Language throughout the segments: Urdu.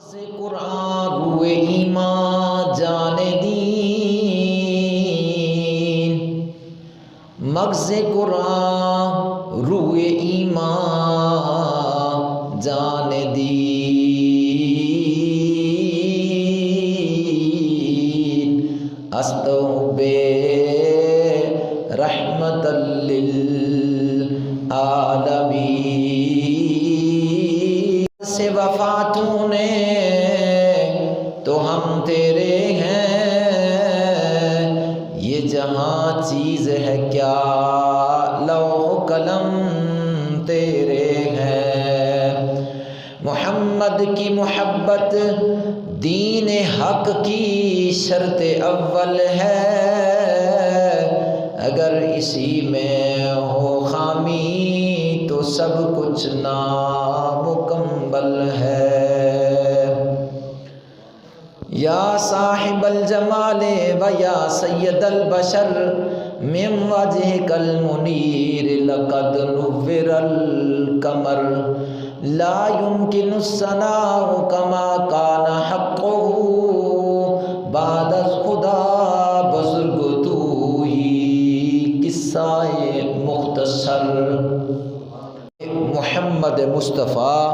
سے قرآن روئے ایمان جان دین، مغز قرآن روئے ایمان جان دین، استحب رحمت للعالمین، سے وفاتوں نے تو ہم تیرے ہیں، یہ جہاں چیز ہے کیا لوح قلم تیرے ہیں، محمد کی محبت دین حق کی شرط اول ہے، اگر اسی میں ہو خامی تو سب کچھ نامکمل ہے، یا صاحب الجمال و یا سید البشر من وجهک المنیر لقد نور القمر لا يمكن الثناء كما كان حقه بعد از خدا بزرگ تو ہی قصہ مختصر محمد مصطفیٰ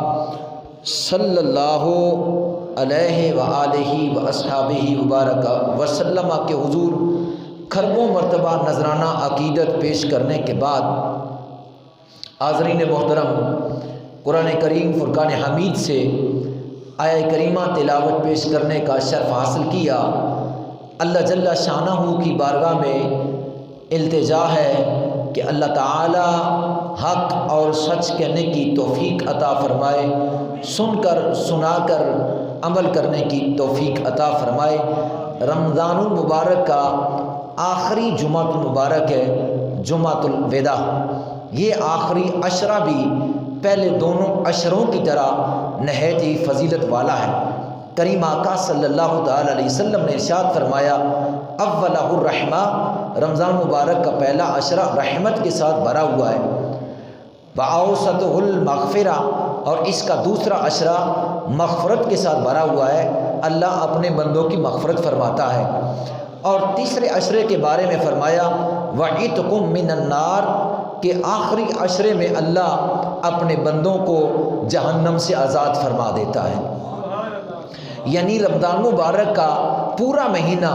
صلی اللہ علیہ وآلہ واصحابہ وبارک وسلم کے حضور کھربوں مرتبہ نذرانہ عقیدت پیش کرنے کے بعد حاضرین محترم، قرآن کریم فرقان حمید سے آیہ کریمہ تلاوت پیش کرنے کا شرف حاصل کیا۔ اللہ جل شانہ کی بارگاہ میں التجا ہے کہ اللہ تعالی حق اور سچ کہنے کی توفیق عطا فرمائے، سن کر سنا کر عمل کرنے کی توفیق عطا فرمائے۔ رمضان المبارک کا آخری جمعۃ المبارک ہے، جمعۃ الوداع، یہ آخری عشرہ بھی پہلے دونوں عشروں کی طرح نہایت ہی فضیلت والا ہے۔ کریم آقا صلی اللہ تعالی علیہ وسلم نے ارشاد فرمایا، اولہ الرحمہ، رمضان مبارک کا پہلا عشرہ رحمت کے ساتھ بھرا ہوا ہے، وَأَوْسَطُهُ الْمَغْفِرَةُ، اور اس کا دوسرا عشرہ مغفرت کے ساتھ بھرا ہوا ہے، اللہ اپنے بندوں کی مغفرت فرماتا ہے۔ اور تیسرے عشرے کے بارے میں فرمایا وَعِتْقٌ مِّنَ النَّارِ، کہ آخری عشرے میں اللہ اپنے بندوں کو جہنم سے آزاد فرما دیتا ہے۔ یعنی رمضان مبارک کا پورا مہینہ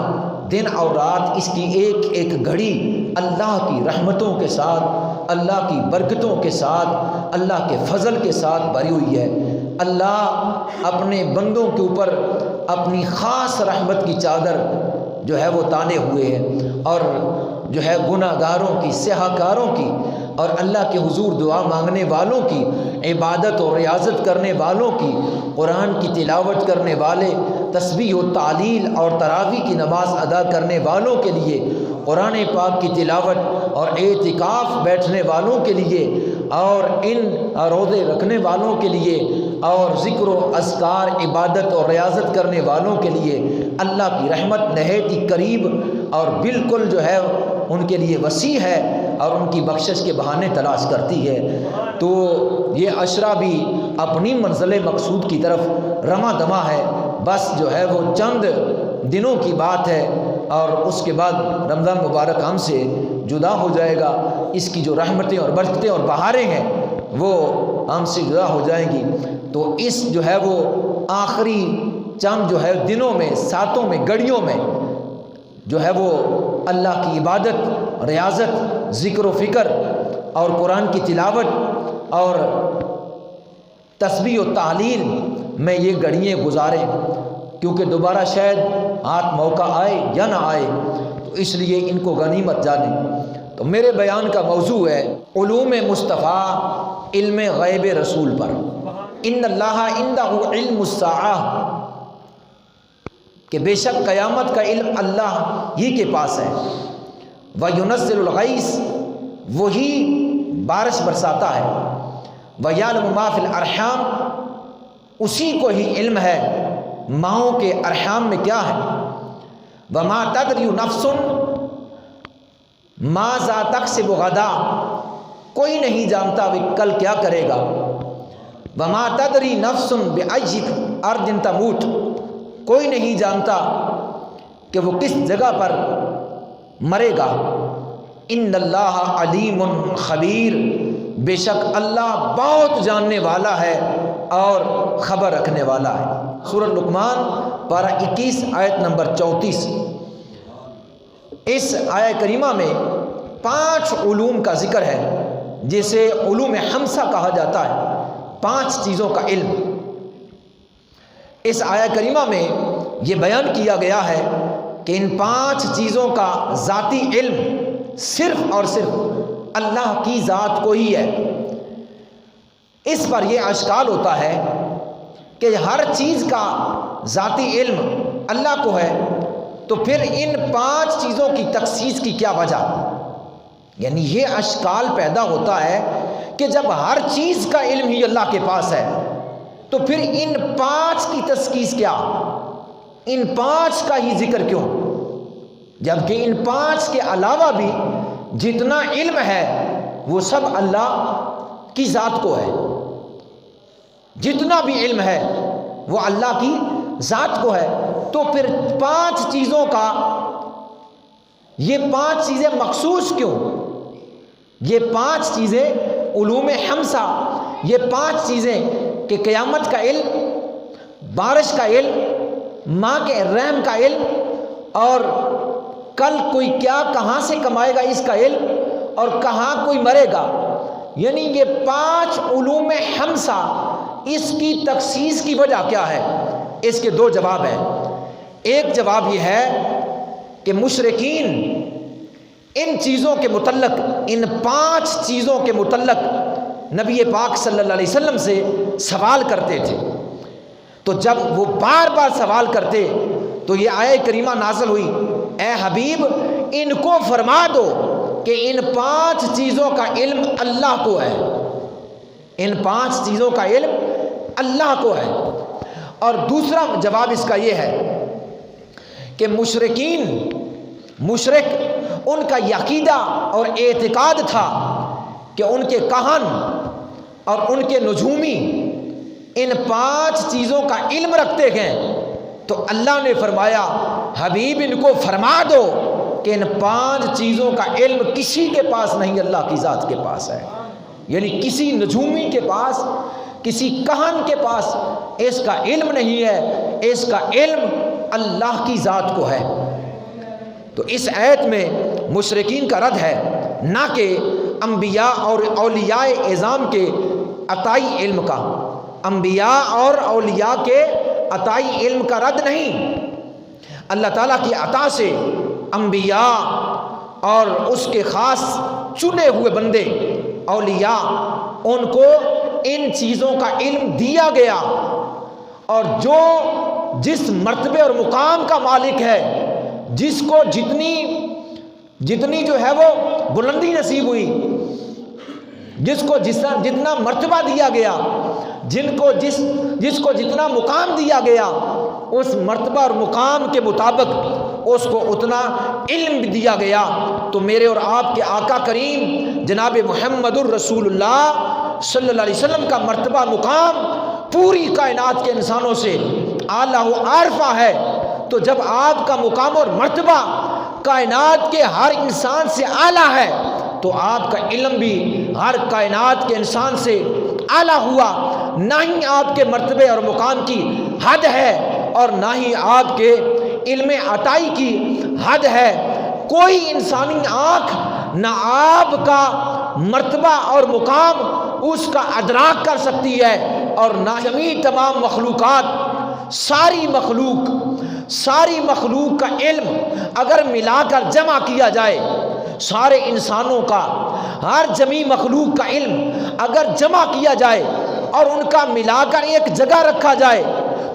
دن اور رات، اس کی ایک ایک گھڑی اللہ کی رحمتوں کے ساتھ، اللہ کی برکتوں کے ساتھ، اللہ کے فضل کے ساتھ بھری ہوئی ہے۔ اللہ اپنے بندوں کے اوپر اپنی خاص رحمت کی چادر جو ہے وہ تانے ہوئے ہیں، اور جو ہے گناہ گاروں کی، سیاہ کاروں کی، اور اللہ کے حضور دعا مانگنے والوں کی، عبادت اور ریاضت کرنے والوں کی، قرآن کی تلاوت کرنے والے، تسبیح و تعلیل اور تراویح کی نماز ادا کرنے والوں کے لیے، قرآن پاک کی تلاوت اور اعتکاف بیٹھنے والوں کے لیے، اور ان روزے رکھنے والوں کے لیے، اور ذکر و اذکار، عبادت اور ریاضت کرنے والوں کے لیے اللہ کی رحمت نہایت ہی قریب اور بالکل جو ہے ان کے لیے وسیع ہے، اور ان کی بخشش کے بہانے تلاش کرتی ہے۔ تو یہ عشرہ بھی اپنی منزل مقصود کی طرف رواں دواں ہے، بس جو ہے وہ چند دنوں کی بات ہے، اور اس کے بعد رمضان مبارک ہم سے جدا ہو جائے گا، اس کی جو رحمتیں اور برکتیں اور بہاریں ہیں وہ ہم سے جدا ہو جائیں گی۔ تو اس جو ہے وہ آخری چند جو ہے دنوں میں، ساتوں میں، گھڑیوں میں جو ہے وہ اللہ کی عبادت، ریاضت، ذکر و فکر اور قرآن کی تلاوت اور تسبیح و تعلیل میں یہ گھڑیاں گزاریں، کیونکہ دوبارہ شاید ہاتھ موقع آئے یا نہ آئے، تو اس لیے ان کو غنیمت جانیں۔ تو میرے بیان کا موضوع ہے علوم مصطفیٰ، علم غیب رسول پر۔ ان اللہ عندہ علم الساعہ، کہ بے شک قیامت کا علم اللہ ہی کے پاس ہے، وَيُنَزِّلُ الْغَيْثَ، وہی بارش برساتا ہے، وَيَعْلَمُ مَا فِي الْأَرْحَامِ، اسی کو ہی علم ہے ماؤں کے ارحام میں کیا ہے، وَمَا تَدْرِي نَفْسٌ مَاذَا تَكْسِبُ غَدًا، کوئی نہیں جانتا وہ کل کیا کرے گا، وما تدری نفس بأی ارض تموت، کوئی نہیں جانتا کہ وہ کس جگہ پر مرے گا۔ ان اللہ علیم خبیر، بے شک اللہ بہت جاننے والا ہے اور خبر رکھنے والا ہے۔ سورۃ لقمان پارہ 21 آیت نمبر 34۔ اس آیہ کریمہ میں 5 علوم کا ذکر ہے، جسے علوم خمسہ کہا جاتا ہے، 5 چیزوں کا علم۔ اس آیہ کریمہ میں یہ بیان کیا گیا ہے کہ ان 5 چیزوں کا ذاتی علم صرف اور صرف اللہ کی ذات کو ہی ہے۔ اس پر یہ اشکال ہوتا ہے کہ ہر چیز کا ذاتی علم اللہ کو ہے، تو پھر ان 5 چیزوں کی تخصیص کی کیا وجہ؟ یعنی یہ اشکال پیدا ہوتا ہے کہ جب ہر چیز کا علم ہی اللہ کے پاس ہے تو پھر ان 5 کی تخصیص کیا؟ ان 5 کا ہی ذکر کیوں؟ جبکہ ان 5 کے علاوہ بھی جتنا علم ہے وہ سب اللہ کی ذات کو ہے۔ جتنا بھی علم ہے وہ اللہ کی ذات کو ہے، تو پھر 5 چیزوں کا، یہ 5 چیزیں مخصوص کیوں؟ یہ 5 چیزیں علوم خمسہ، یہ 5 چیزیں کہ قیامت کا علم، بارش کا علم، ماں کے رحم کا علم، اور کل کوئی کیا کہاں سے کمائے گا اس کا علم، اور کہاں کوئی مرے گا، یعنی یہ 5 علوم خمسہ، اس کی تخصیص کی وجہ کیا ہے؟ اس کے 2 جواب ہیں۔ ایک جواب یہ ہے کہ مشرکین ان چیزوں کے متعلق، ان 5 چیزوں کے متعلق نبی پاک صلی اللہ علیہ وسلم سے سوال کرتے تھے، تو جب وہ بار بار سوال کرتے تو یہ آیہ کریمہ نازل ہوئی، اے حبیب ان کو فرما دو کہ ان 5 چیزوں کا علم اللہ کو ہے، ان 5 چیزوں کا علم اللہ کو ہے۔ اور دوسرا جواب اس کا یہ ہے کہ مشرک ان کا یہ عقیدہ اور اعتقاد تھا کہ ان کے کہن اور ان کے نجومی ان 5 چیزوں کا علم رکھتے ہیں، تو اللہ نے فرمایا حبیب ان کو فرما دو کہ ان 5 چیزوں کا علم کسی کے پاس نہیں، اللہ کی ذات کے پاس ہے۔ یعنی کسی نجومی کے پاس، کسی کہن کے پاس اس کا علم نہیں ہے، اس کا علم اللہ کی ذات کو ہے۔ تو اس آیت میں مشرکین کا رد ہے، نہ کہ انبیاء اور اولیاء اعظام کے عطائی علم کا۔ انبیاء اور اولیاء کے عطائی علم کا رد نہیں، اللہ تعالیٰ کی عطا سے انبیاء اور اس کے خاص چنے ہوئے بندے اولیاء، ان کو ان چیزوں کا علم دیا گیا، اور جو جس مرتبے اور مقام کا مالک ہے، جس کو جتنی جو ہے وہ بلندی نصیب ہوئی، جس کو جتنا مرتبہ دیا گیا، جس کو جتنا مقام دیا گیا، اس مرتبہ اور مقام کے مطابق اس کو اتنا علم بھی دیا گیا۔ تو میرے اور آپ کے آقا کریم جناب محمد الرسول اللہ صلی اللہ علیہ وسلم کا مرتبہ مقام پوری کائنات کے انسانوں سے اعلیٰ و عارفہ ہے، تو جب آپ کا مقام اور مرتبہ کائنات کے ہر انسان سے اعلیٰ ہے تو آپ کا علم بھی ہر کائنات کے انسان سے اعلیٰ ہوا۔ نہ ہی آپ کے مرتبے اور مقام کی حد ہے اور نہ ہی آپ کے علم عطائی کی حد ہے۔ کوئی انسانی آنکھ نہ آپ کا مرتبہ اور مقام اس کا ادراک کر سکتی ہے، اور نہ جمیع تمام مخلوقات، ساری مخلوق کا علم اگر ملا کر جمع کیا جائے، سارے انسانوں کا، ہر جمیع مخلوق کا علم اگر جمع کیا جائے اور ان کا ملا کر ایک جگہ رکھا جائے،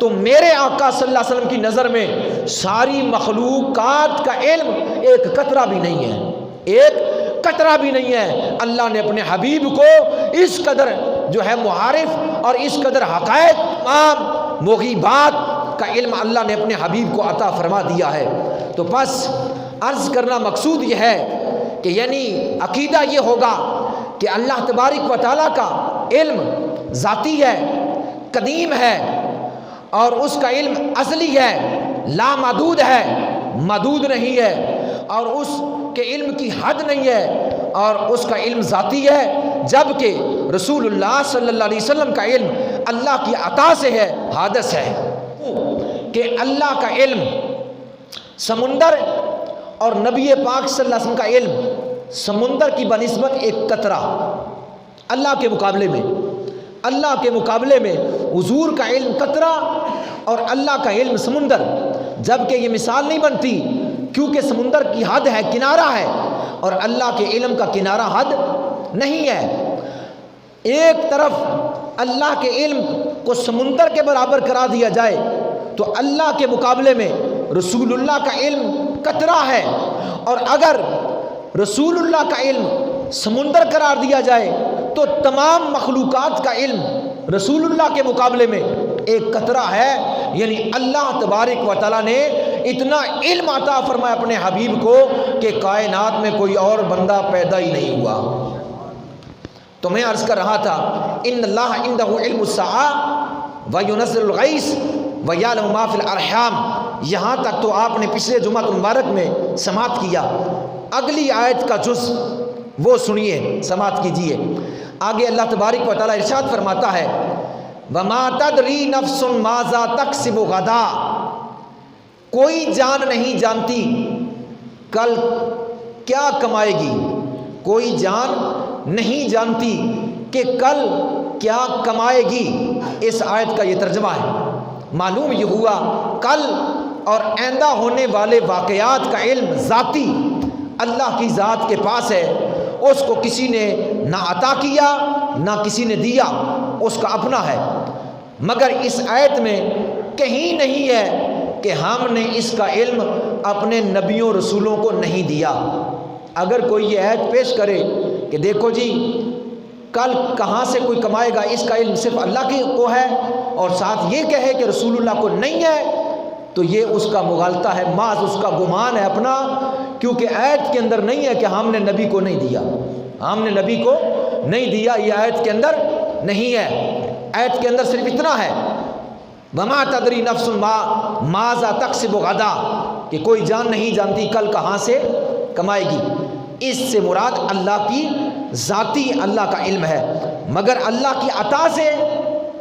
تو میرے آقا صلی اللہ علیہ وسلم کی نظر میں ساری مخلوقات کا علم ایک قطرہ بھی نہیں ہے، ایک قطرہ بھی نہیں ہے۔ اللہ نے اپنے حبیب کو اس قدر جو ہے معارف اور اس قدر حقائق، تمام مغیبات کا علم اللہ نے اپنے حبیب کو عطا فرما دیا ہے۔ تو بس عرض کرنا مقصود یہ ہے کہ یعنی عقیدہ یہ ہوگا کہ اللہ تبارک و تعالیٰ کا علم ذاتی ہے، قدیم ہے، اور اس کا علم ازلی ہے، لامحدود ہے، محدود نہیں ہے، اور اس کے علم کی حد نہیں ہے، اور اس کا علم ذاتی ہے، جبکہ رسول اللہ صلی اللہ علیہ وسلم کا علم اللہ کی عطا سے ہے، حادث ہے کہ اللہ کا علم سمندر اور نبی پاک صلی اللہ علیہ وسلم کا علم سمندر کی بنسبت ایک قطرہ، اللہ کے مقابلے میں حضور کا علم قطرہ اور اللہ کا علم سمندر، جبکہ یہ مثال نہیں بنتی، کیونکہ سمندر کی حد ہے، کنارہ ہے، اور اللہ کے علم کا کنارہ حد نہیں ہے۔ ایک طرف اللہ کے علم کو سمندر کے برابر کرا دیا جائے تو اللہ کے مقابلے میں رسول اللہ کا علم قطرہ ہے، اور اگر رسول اللہ کا علم سمندر قرار دیا جائے تو تمام مخلوقات کا علم رسول اللہ کے مقابلے میں ایک قطرہ ہے۔ یعنی اللہ تبارک و تعالیٰ نے اتنا علم عطا فرمایا اپنے حبیب کو کہ کائنات میں کوئی اور بندہ پیدا ہی نہیں ہوا۔ تو میں عرض کر رہا تھا ان اللہ عندہ علم الساعہ وینزل الغیث ویعلم ما فی الارحام، یہاں تک تو آپ نے پچھلے جمعہ مبارک میں سماعت کیا۔ اگلی آیت کا جز وہ سنیے، سماعت کیجیے۔ آگے اللہ تبارک و تعالیٰ ارشاد فرماتا ہے وما تدری نفس ماذا تکسب غدا، کوئی جان نہیں جانتی کل کیا کمائے گی، کوئی جان نہیں جانتی کہ کل کیا کمائے گی۔ اس آیت کا یہ ترجمہ ہے۔ معلوم یہ ہوا کل اور آئندہ ہونے والے واقعات کا علم ذاتی اللہ کی ذات کے پاس ہے، اس کو کسی نے نہ عطا کیا نہ کسی نے دیا، اس کا اپنا ہے۔ مگر اس آیت میں کہیں نہیں ہے کہ ہم نے اس کا علم اپنے نبیوں رسولوں کو نہیں دیا۔ اگر کوئی یہ آیت پیش کرے کہ دیکھو جی کل کہاں سے کوئی کمائے گا، اس کا علم صرف اللہ کی کو ہے، اور ساتھ یہ کہے کہ رسول اللہ کو نہیں ہے، تو یہ اس کا مغالطہ ہے، محض اس کا گمان ہے اپنا، کیونکہ آیت کے اندر نہیں ہے کہ ہم نے نبی کو نہیں دیا، ہم نے نبی کو نہیں دیا، یہ آیت کے اندر نہیں ہے۔ آیت کے اندر صرف اتنا ہے وما تدری نفس ماذا تکسب غدا، کہ کوئی جان نہیں جانتی کل کہاں سے کمائے گی۔ اس سے مراد اللہ کی ذاتی اللہ کا علم ہے، مگر اللہ کی عطا سے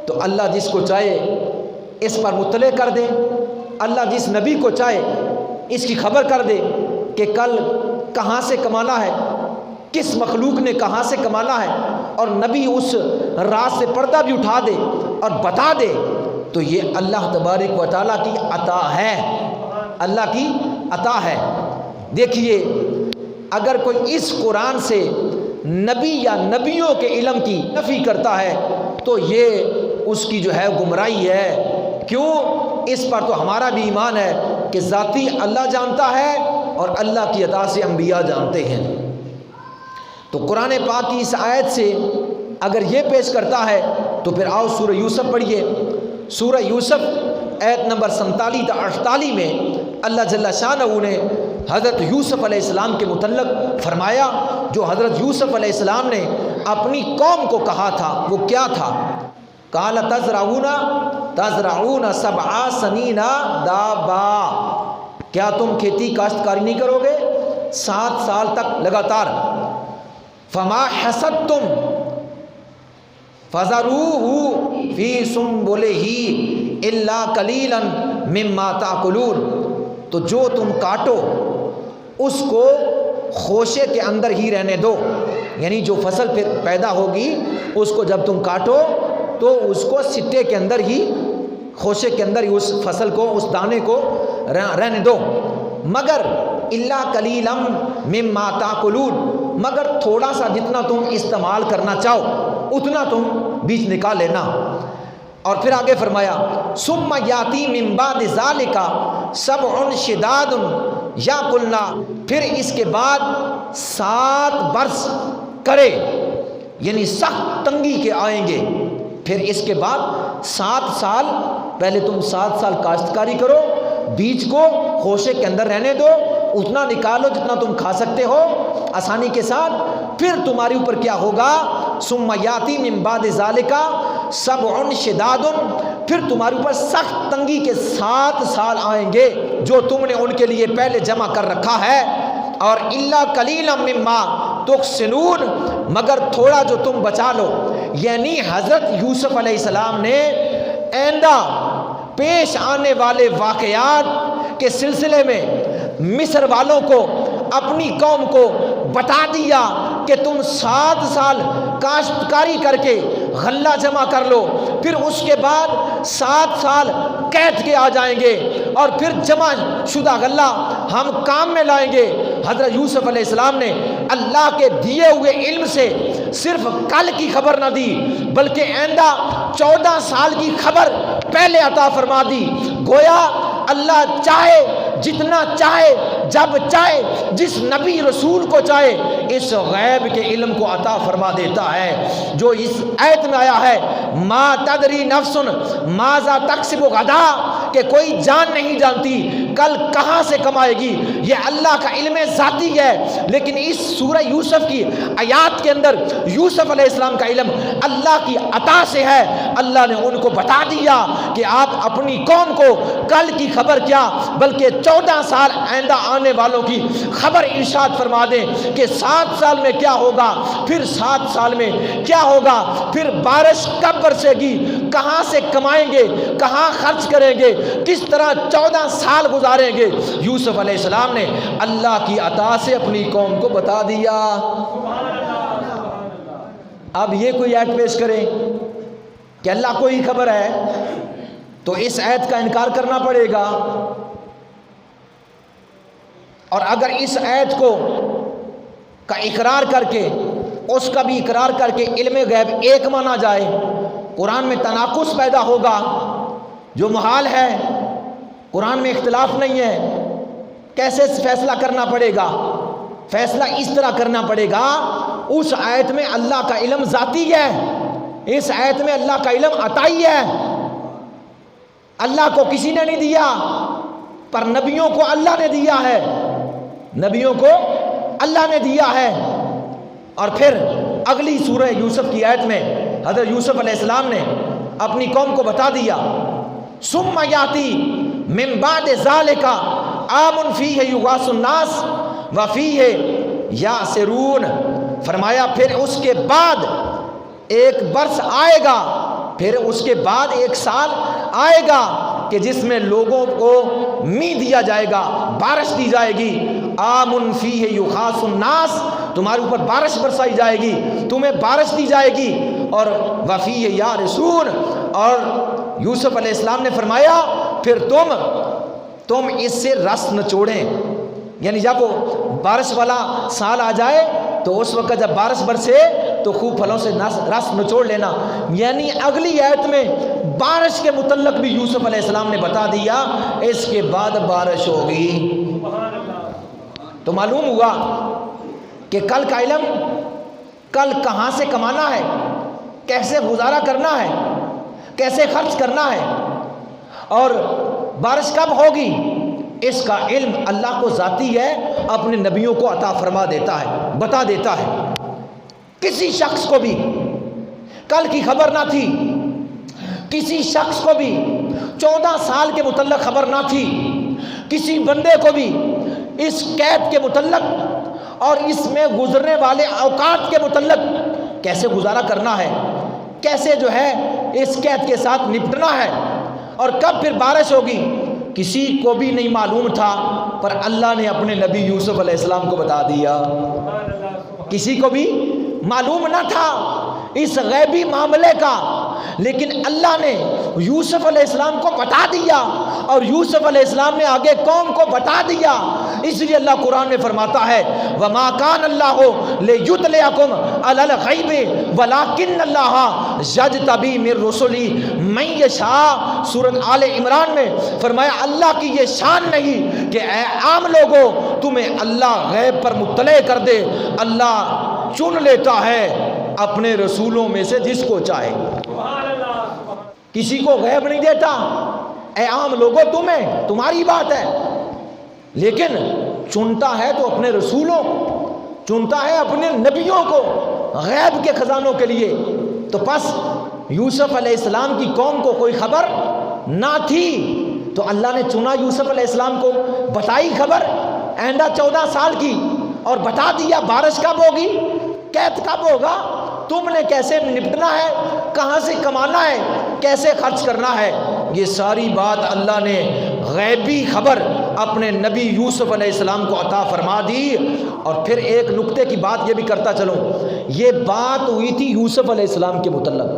تو اللہ جس کو چاہے اس پر مطلع کر دے، اللہ جس نبی کو چاہے اس کی خبر کر دے کہ کل کہاں سے کمانا ہے، کس مخلوق نے کہاں سے کمانا ہے، اور نبی اس راز سے پردہ بھی اٹھا دے اور بتا دے، تو یہ اللہ تبارک و تعالیٰ کی عطا ہے، اللہ کی عطا ہے۔ دیکھیے اگر کوئی اس قرآن سے نبی یا نبیوں کے علم کی نفی کرتا ہے تو یہ اس کی جو ہے گمراہی ہے۔ کیوں؟ اس پر تو ہمارا بھی ایمان ہے کہ ذاتی اللہ جانتا ہے اور اللہ کی عطا سے انبیاء جانتے ہیں۔ تو قرآن پاک کی اس آیت سے اگر یہ پیش کرتا ہے تو پھر آؤ سورہ یوسف پڑھیے۔ سورہ یوسف آیت نمبر 47 تا 48 میں اللہ جل شانہ نے حضرت یوسف علیہ السلام کے متعلق فرمایا، جو حضرت یوسف علیہ السلام نے اپنی قوم کو کہا تھا وہ کیا تھا؟ قال تزرعون 7 سنین دابا، کیا تم کھیتی کاشتکاری نہیں کرو گے 7 سال تک لگاتار؟ فما حصدتم فذروه فی سنبلہ الا قلیلا مما تاکلون، تو جو تم کاٹو اس کو خوشے کے اندر ہی رہنے دو، یعنی جو فصل پھر پیدا ہوگی اس کو جب تم کاٹو تو اس کو سٹے کے اندر ہی، خوشے کے اندر ہی اس فصل کو، اس دانے کو رہنے دو، مگر الا قلیلا مما تاکلون، مگر تھوڑا سا جتنا تم استعمال کرنا چاہو اتنا تم بیچ نکال لینا۔ اور پھر آگے فرمایا ثم یاتی من بعد ذالک 7 شداد یاکلن، پھر اس کے بعد 7 برس کرے، یعنی سخت تنگی کے آئیں گے، پھر اس کے بعد 7 سال، پہلے تم 7 سال کاشتکاری کرو، بیج کو خوشے کے اندر رہنے دو، اتنا نکالو جتنا تم کھا سکتے ہو آسانی کے ساتھ، پھر تمہارے اوپر کیا ہوگا؟ ثم یاتی من بعد ذالک سبع شداد، پھر تمہارے اوپر سخت تنگی کے 7 سال آئیں گے جو تم نے ان کے لیے پہلے جمع کر رکھا ہے، اور الا قلیلا مما تحسنون، مگر تھوڑا جو تم بچا لو۔ یعنی حضرت یوسف علیہ السلام نے آئندہ پیش آنے والے واقعات کے سلسلے میں مصر والوں کو، اپنی قوم کو بتا دیا کہ تم 7 سال کاشتکاری کر کے غلہ جمع کر لو، پھر اس کے بعد 7 سال قید کے آ جائیں گے، اور پھر جمع شدہ غلہ ہم کام میں لائیں گے۔ حضرت یوسف علیہ السلام نے اللہ کے دیے ہوئے علم سے صرف کل کی خبر نہ دی، بلکہ آئندہ 14 سال کی خبر پہلے عطا فرما دی۔ گویا اللہ چاہے، جتنا چاہے، جب چاہے، جس نبی رسول کو چاہے اس غیب کے علم کو عطا فرما دیتا ہے۔ جو اس آیت میں آیا ہے ما تدری نفس ماذا تکسب غدا، کہ کوئی جان نہیں جانتی کل کہاں سے کمائے گی، یہ اللہ کا علم ذاتی ہے۔ لیکن اس سورہ یوسف کی آیات کے اندر یوسف علیہ السلام کا علم اللہ کی عطا سے ہے۔ اللہ نے ان کو بتا دیا کہ آپ اپنی قوم کو کل کی خبر کیا بلکہ 14 سال آئندہ آنے والوں کی خبر ارشاد فرما دیں کہ 7 سال میں کیا ہوگا، پھر 7 سال میں کیا ہوگا، پھر بارش کب برسے گی، کہاں سے کمائیں گے، کہاں خرچ کریں گے، کس طرح 14 سال گزاریں گے۔ یوسف علیہ السلام نے اللہ کی عطا سے اپنی قوم کو بتا دیا۔ اب یہ کوئی آیت پیش کرے کہ اللہ کو ہی خبر ہے تو اس آیت کا انکار کرنا پڑے گا، اور اگر اس آیت کو کا اقرار کر کے اس کا بھی اقرار کر کے علم غیب ایک مانا جائے، قرآن میں تناقض پیدا ہوگا جو محال ہے۔ قرآن میں اختلاف نہیں ہے، کیسے فیصلہ کرنا پڑے گا؟ فیصلہ اس طرح کرنا پڑے گا، اس آیت میں اللہ کا علم ذاتی ہے، اس آیت میں اللہ کا علم عطائی ہے، اللہ کو کسی نے نہیں دیا، پر نبیوں کو اللہ نے دیا ہے، نبیوں کو اللہ نے دیا ہے۔ اور پھر اگلی سورہ یوسف کی آیت میں حضرت یوسف علیہ السلام نے اپنی قوم کو بتا دیا ثم یاتی من بعد ذالک عام فیہ یغاث الناس وفیہ یعصرون، فرمایا پھر اس کے بعد ایک برس آئے گا، پھر اس کے بعد 1 سال آئے گا کہ جس میں لوگوں کو می دیا جائے گا، بارش دی جائے گی۔ عام فیہ یغاث الناس، تمہارے اوپر بارش برسائی جائے گی، تمہیں بارش دی جائے گی، اور وفیہ یعصرون، اور یوسف علیہ السلام نے فرمایا پھر تم اس سے رس نچوڑیں، یعنی جب وہ بارش والا سال آ جائے تو اس وقت جب بارش برسے تو خوب پھلوں سے رس نچوڑ لینا۔ یعنی اگلی آیت میں بارش کے متعلق بھی یوسف علیہ السلام نے بتا دیا اس کے بعد بارش ہوگی۔ تو معلوم ہوا کہ کل کا علم، کل کہاں سے کمانا ہے، کیسے گزارا کرنا ہے، کیسے خرچ کرنا ہے، اور بارش کب ہوگی، اس کا علم اللہ کو ذاتی ہے، اپنے نبیوں کو عطا فرما دیتا ہے، بتا دیتا ہے۔ کسی شخص کو بھی کل کی خبر نہ تھی، کسی شخص کو بھی 14 سال کے متعلق خبر نہ تھی، کسی بندے کو بھی اس قید کے متعلق اور اس میں گزرنے والے اوقات کے متعلق کیسے گزارا کرنا ہے، کیسے جو ہے اس قید کے ساتھ نپٹنا ہے، اور کب پھر بارش ہوگی، کسی کو بھی نہیں معلوم تھا، پر اللہ نے اپنے نبی یوسف علیہ السلام کو بتا دیا۔ کسی کو بھی معلوم نہ تھا اس غیبی معاملے کا، لیکن اللہ نے یوسف علیہ السلام کو بتا دیا، اور یوسف علیہ السلام نے آگے قوم کو بتا دیا۔ اس لیے اللہ قرآن میں فرماتا ہے وَمَا كَانَ اللَّهُ لِيُطْلِعَكُمْ عَلَى الْغَيْبِ وَلَكِنَّ اللَّهَ يَجْتَبِي مِن رُّسُلِهِ مَن يَشَاءُ۔ سورۃ آل عمران میں فرمایا اللہ کی یہ شان نہیں کہ اے عام لوگوں تمہیں اللہ غیب پر مطلع کر دے، اللہ چن لیتا ہے اپنے رسولوں میں سے جس کو چاہے، کسی کو غیب نہیں دیتا۔ اے عام لوگوں تمہاری بات ہے، لیکن چنتا ہے تو اپنے رسولوں، چنتا ہے اپنے نبیوں کو غیب کے خزانوں کے لیے۔ تو پس یوسف علیہ السلام کی قوم کو کوئی خبر نہ تھی، تو اللہ نے چنا یوسف علیہ السلام کو، بتائی خبر آئندہ 14 سال کی، اور بتا دیا بارش کب ہوگی، قحط کب ہوگا، تم نے کیسے نپٹنا ہے، کہاں سے کمانا ہے، کیسے خرچ کرنا ہے۔ یہ ساری بات اللہ نے غیبی خبر اپنے نبی یوسف علیہ السلام کو عطا فرما دی۔ اور پھر ایک نقطے کی بات یہ بھی کرتا چلوں، یہ بات ہوئی تھی یوسف علیہ السلام کے متعلق،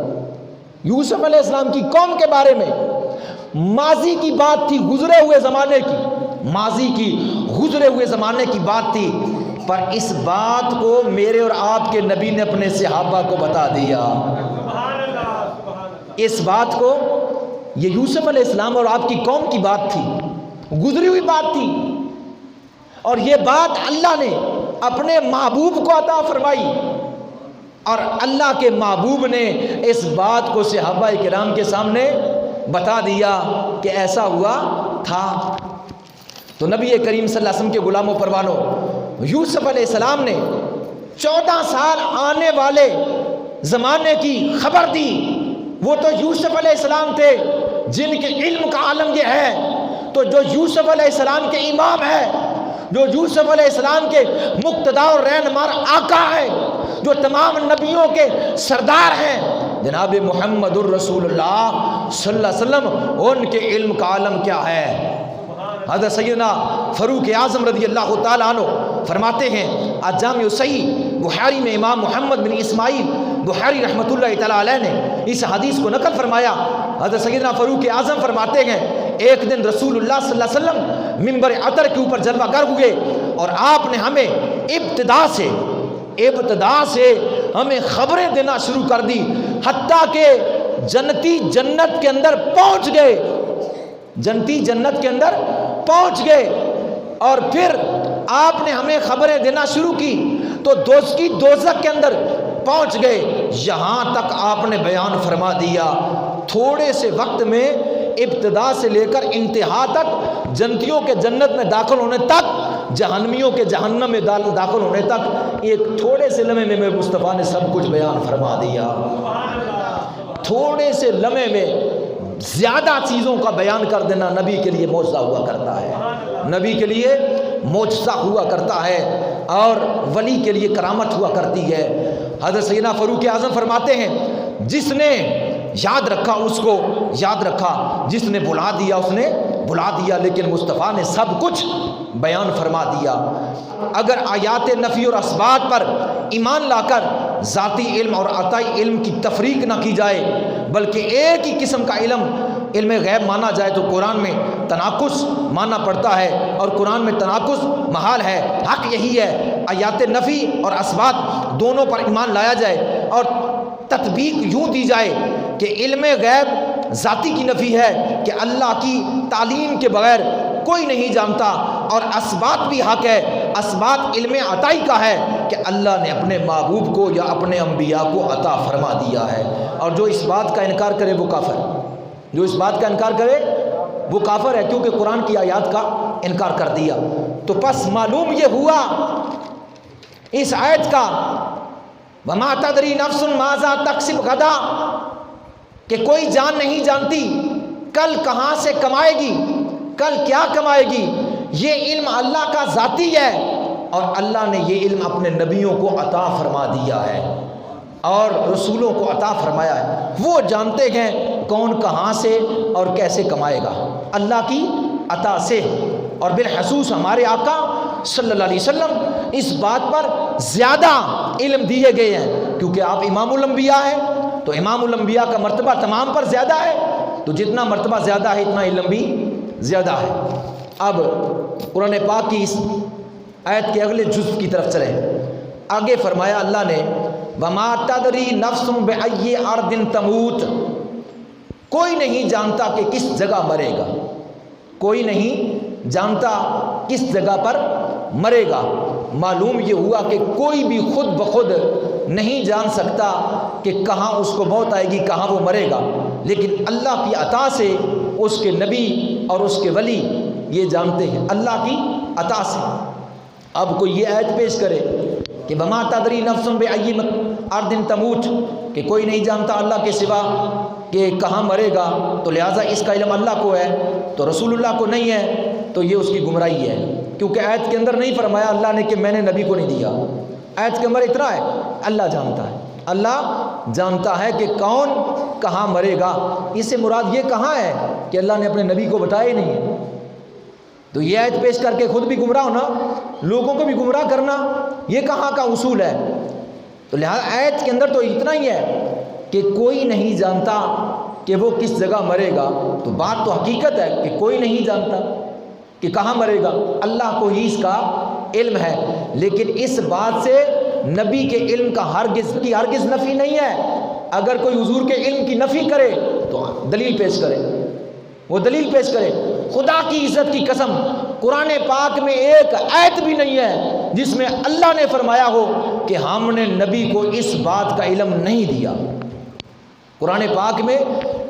یوسف علیہ السلام کی قوم کے بارے میں، ماضی کی بات تھی، گزرے ہوئے زمانے کی، ماضی کی گزرے ہوئے زمانے کی بات تھی، پر اس بات کو میرے اور آپ کے نبی نے اپنے صحابہ کو بتا دیا۔ اس بات کو، یہ یوسف علیہ السلام اور آپ کی قوم کی بات تھی، گزری ہوئی بات تھی، اور یہ بات اللہ نے اپنے محبوب کو عطا فرمائی، اور اللہ کے محبوب نے اس بات کو صحابہ کرام کے سامنے بتا دیا کہ ایسا ہوا تھا۔ تو نبی کریم صلی اللہ علیہ وسلم کے غلاموں پروانوں، یوسف علیہ السلام نے 14 سال آنے والے زمانے کی خبر دی۔ وہ تو یوسف علیہ السلام تھے جن کے علم کا عالم یہ ہے، تو جو یوسف علیہ السلام کے امام ہے، جو یوسف علیہ السلام کے مقتدا اور رہنما آقا ہے، جو تمام نبیوں کے سردار ہیں، جناب محمد الرسول اللہ صلی اللہ علیہ وسلم، ان کے علم کا عالم کیا ہے۔ حضرت سیدنا فاروق اعظم رضی اللہ تعالیٰ عنہ فرماتے ہیں، جامع صحیح بخاری میں امام محمد بن اسماعیل بخاری رحمۃ اللہ تعالیٰ علیہ نے اس حدیث کو نقل فرمایا۔ حضرت سیدنا فاروق اعظم فرماتے ہیں، ایک دن رسول اللہ صلی اللہ علیہ وسلم منبر عطر کے اوپر جلوہ گر ہوئے، اور آپ نے ہمیں ابتدا سے ہمیں خبریں دینا شروع کر دی، حتیٰ کہ جنتی جنت کے اندر پہنچ گئے، جنتی جنت کے اندر پہنچ گئے، اور پھر آپ نے ہمیں خبریں دینا شروع کی تو دوزخی دوزخ کے اندر پہنچ گئے، یہاں تک آپ نے بیان فرما دیا، تھوڑے سے وقت میں ابتدا سے لے کر انتہا تک، جنتیوں کے جنت میں داخل ہونے تک، جہنمیوں کے جہنم میں داخل ہونے تک، ایک تھوڑے سے لمحے میں میرے مصطفیٰ نے سب کچھ بیان فرما دیا۔ تھوڑے سے لمحے میں زیادہ چیزوں کا بیان کر دینا نبی کے لیے معجزہ ہوا کرتا ہے، نبی کے لیے معجزہ ہوا کرتا ہے، اور ولی کے لیے کرامت ہوا کرتی ہے۔ حضرت سیدنا فاروق اعظم فرماتے ہیں، جس نے یاد رکھا اس کو یاد رکھا، جس نے بلا دیا اس نے بلا دیا، لیکن مصطفیٰ نے سب کچھ بیان فرما دیا۔ اگر آیات نفی اور اثبات پر ایمان لا کر ذاتی علم اور عطائی علم کی تفریق نہ کی جائے، بلکہ ایک ہی قسم کا علم غیب مانا جائے، تو قرآن میں تناقض ماننا پڑتا ہے، اور قرآن میں تناقض محال ہے۔ حق یہی ہے، آیات نفی اور اثبات دونوں پر ایمان لایا جائے، اور تطبیق یوں دی جائے کہ علم غیب ذاتی کی نفی ہے کہ اللہ کی تعلیم کے بغیر کوئی نہیں جانتا، اور اثبات بھی حق ہے، اثبات علم عطائی کا ہے کہ اللہ نے اپنے محبوب کو یا اپنے انبیاء کو عطا فرما دیا ہے۔ اور جو اس بات کا انکار کرے وہ کافر، جو اس بات کا انکار کرے وہ کافر ہے، کیونکہ قرآن کی آیات کا انکار کر دیا۔ تو پس معلوم یہ ہوا اس آیت کا، وَمَا تَدْرِي نَفْسٌ مَاذَا تَكْسِبُ غَدًا، کہ کوئی جان نہیں جانتی کل کہاں سے کمائے گی، کل کیا کمائے گی۔ یہ علم اللہ کا ذاتی ہے، اور اللہ نے یہ علم اپنے نبیوں کو عطا فرما دیا ہے اور رسولوں کو عطا فرمایا ہے۔ وہ جانتے ہیں کون کہاں سے اور کیسے کمائے گا، اللہ کی عطا سے۔ اور بالخصوص ہمارے آقا صلی اللہ علیہ وسلم اس بات پر زیادہ علم دیے گئے ہیں، کیونکہ آپ امام الانبیاء ہیں، تو امام الانبیاء کا مرتبہ تمام پر زیادہ ہے، تو جتنا مرتبہ زیادہ ہے اتنا علم بھی زیادہ ہے۔ اب قرآن پاک کی اس آیت کے اگلے جزء کی طرف چلیں۔ آگے فرمایا اللہ نے، وَمَا تَدْرِي نَفْسٌ بِأَيِّ أَرْضٍ تَمُوتُ، کوئی نہیں جانتا کہ کس جگہ مرے گا، کوئی نہیں جانتا کس جگہ پر مرے گا۔ معلوم یہ ہوا کہ کوئی بھی خود بخود نہیں جان سکتا کہ کہاں اس کو موت آئے گی، کہاں وہ مرے گا، لیکن اللہ کی عطا سے اس کے نبی اور اس کے ولی یہ جانتے ہیں، اللہ کی عطا سے۔ اب کوئی یہ آیت پیش کرے کہ وَمَا تَدْرِي نَفْسٌ بِأَيِّ ارض تموت کہ کوئی نہیں جانتا اللہ کے سوا کہ کہاں مرے گا، تو لہٰذا اس کا علم اللہ کو ہے تو رسول اللہ کو نہیں ہے، تو یہ اس کی گمراہی ہے، کیونکہ آیت کے اندر نہیں فرمایا اللہ نے کہ میں نے نبی کو نہیں دیا۔ آیت کے اندر اتنا ہے اللہ جانتا ہے، اللہ جانتا ہے کہ کون کہاں مرے گا۔ اس سے مراد یہ کہاں ہے کہ اللہ نے اپنے نبی کو بتایا ہی نہیں ہے، تو یہ آیت پیش کر کے خود بھی گمراہ ہونا، لوگوں کو بھی گمراہ کرنا، یہ کہاں کا اصول ہے؟ تو لہٰذا آیت کے اندر تو اتنا ہی ہے کہ کوئی نہیں جانتا کہ وہ کس جگہ مرے گا، تو بات تو حقیقت ہے کہ کوئی نہیں جانتا کہ کہاں مرے گا، اللہ کو ہی اس کا علم ہے، لیکن اس بات سے نبی کے علم کا ہرگز نفی نہیں ہے۔ اگر کوئی حضور کے علم کی نفی کرے تو دلیل پیش کرے، وہ دلیل پیش کرے۔ خدا کی عزت کی قسم قرآن پاک میں ایک آیت بھی نہیں ہے جس میں اللہ نے فرمایا ہو کہ ہم نے نبی کو اس بات کا علم نہیں دیا۔ قرآن پاک میں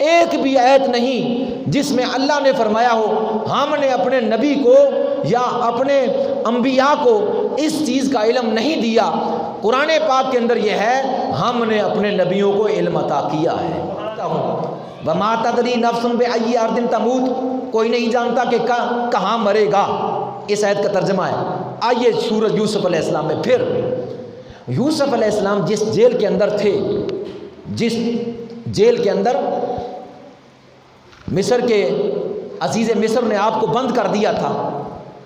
ایک بھی آیت نہیں جس میں اللہ نے فرمایا ہو ہم نے اپنے نبی کو یا اپنے انبیاء کو اس چیز کا علم نہیں دیا۔ قرآن پاک کے اندر یہ ہے ہم نے اپنے نبیوں کو علم عطا کیا ہے۔ وَمَا تَدْرِي نَفْسٌ بِأَيِّ أَرْضٍ تَمُوتُ، کوئی نہیں جانتا کہ کہاں مرے گا، اس آیت کا ترجمہ ہے۔ آئیے سورۃ یوسف علیہ السلام میں، پھر یوسف علیہ السلام جس جیل کے اندر تھے، جس جیل کے اندر مصر کے عزیز مصر نے آپ کو بند کر دیا تھا،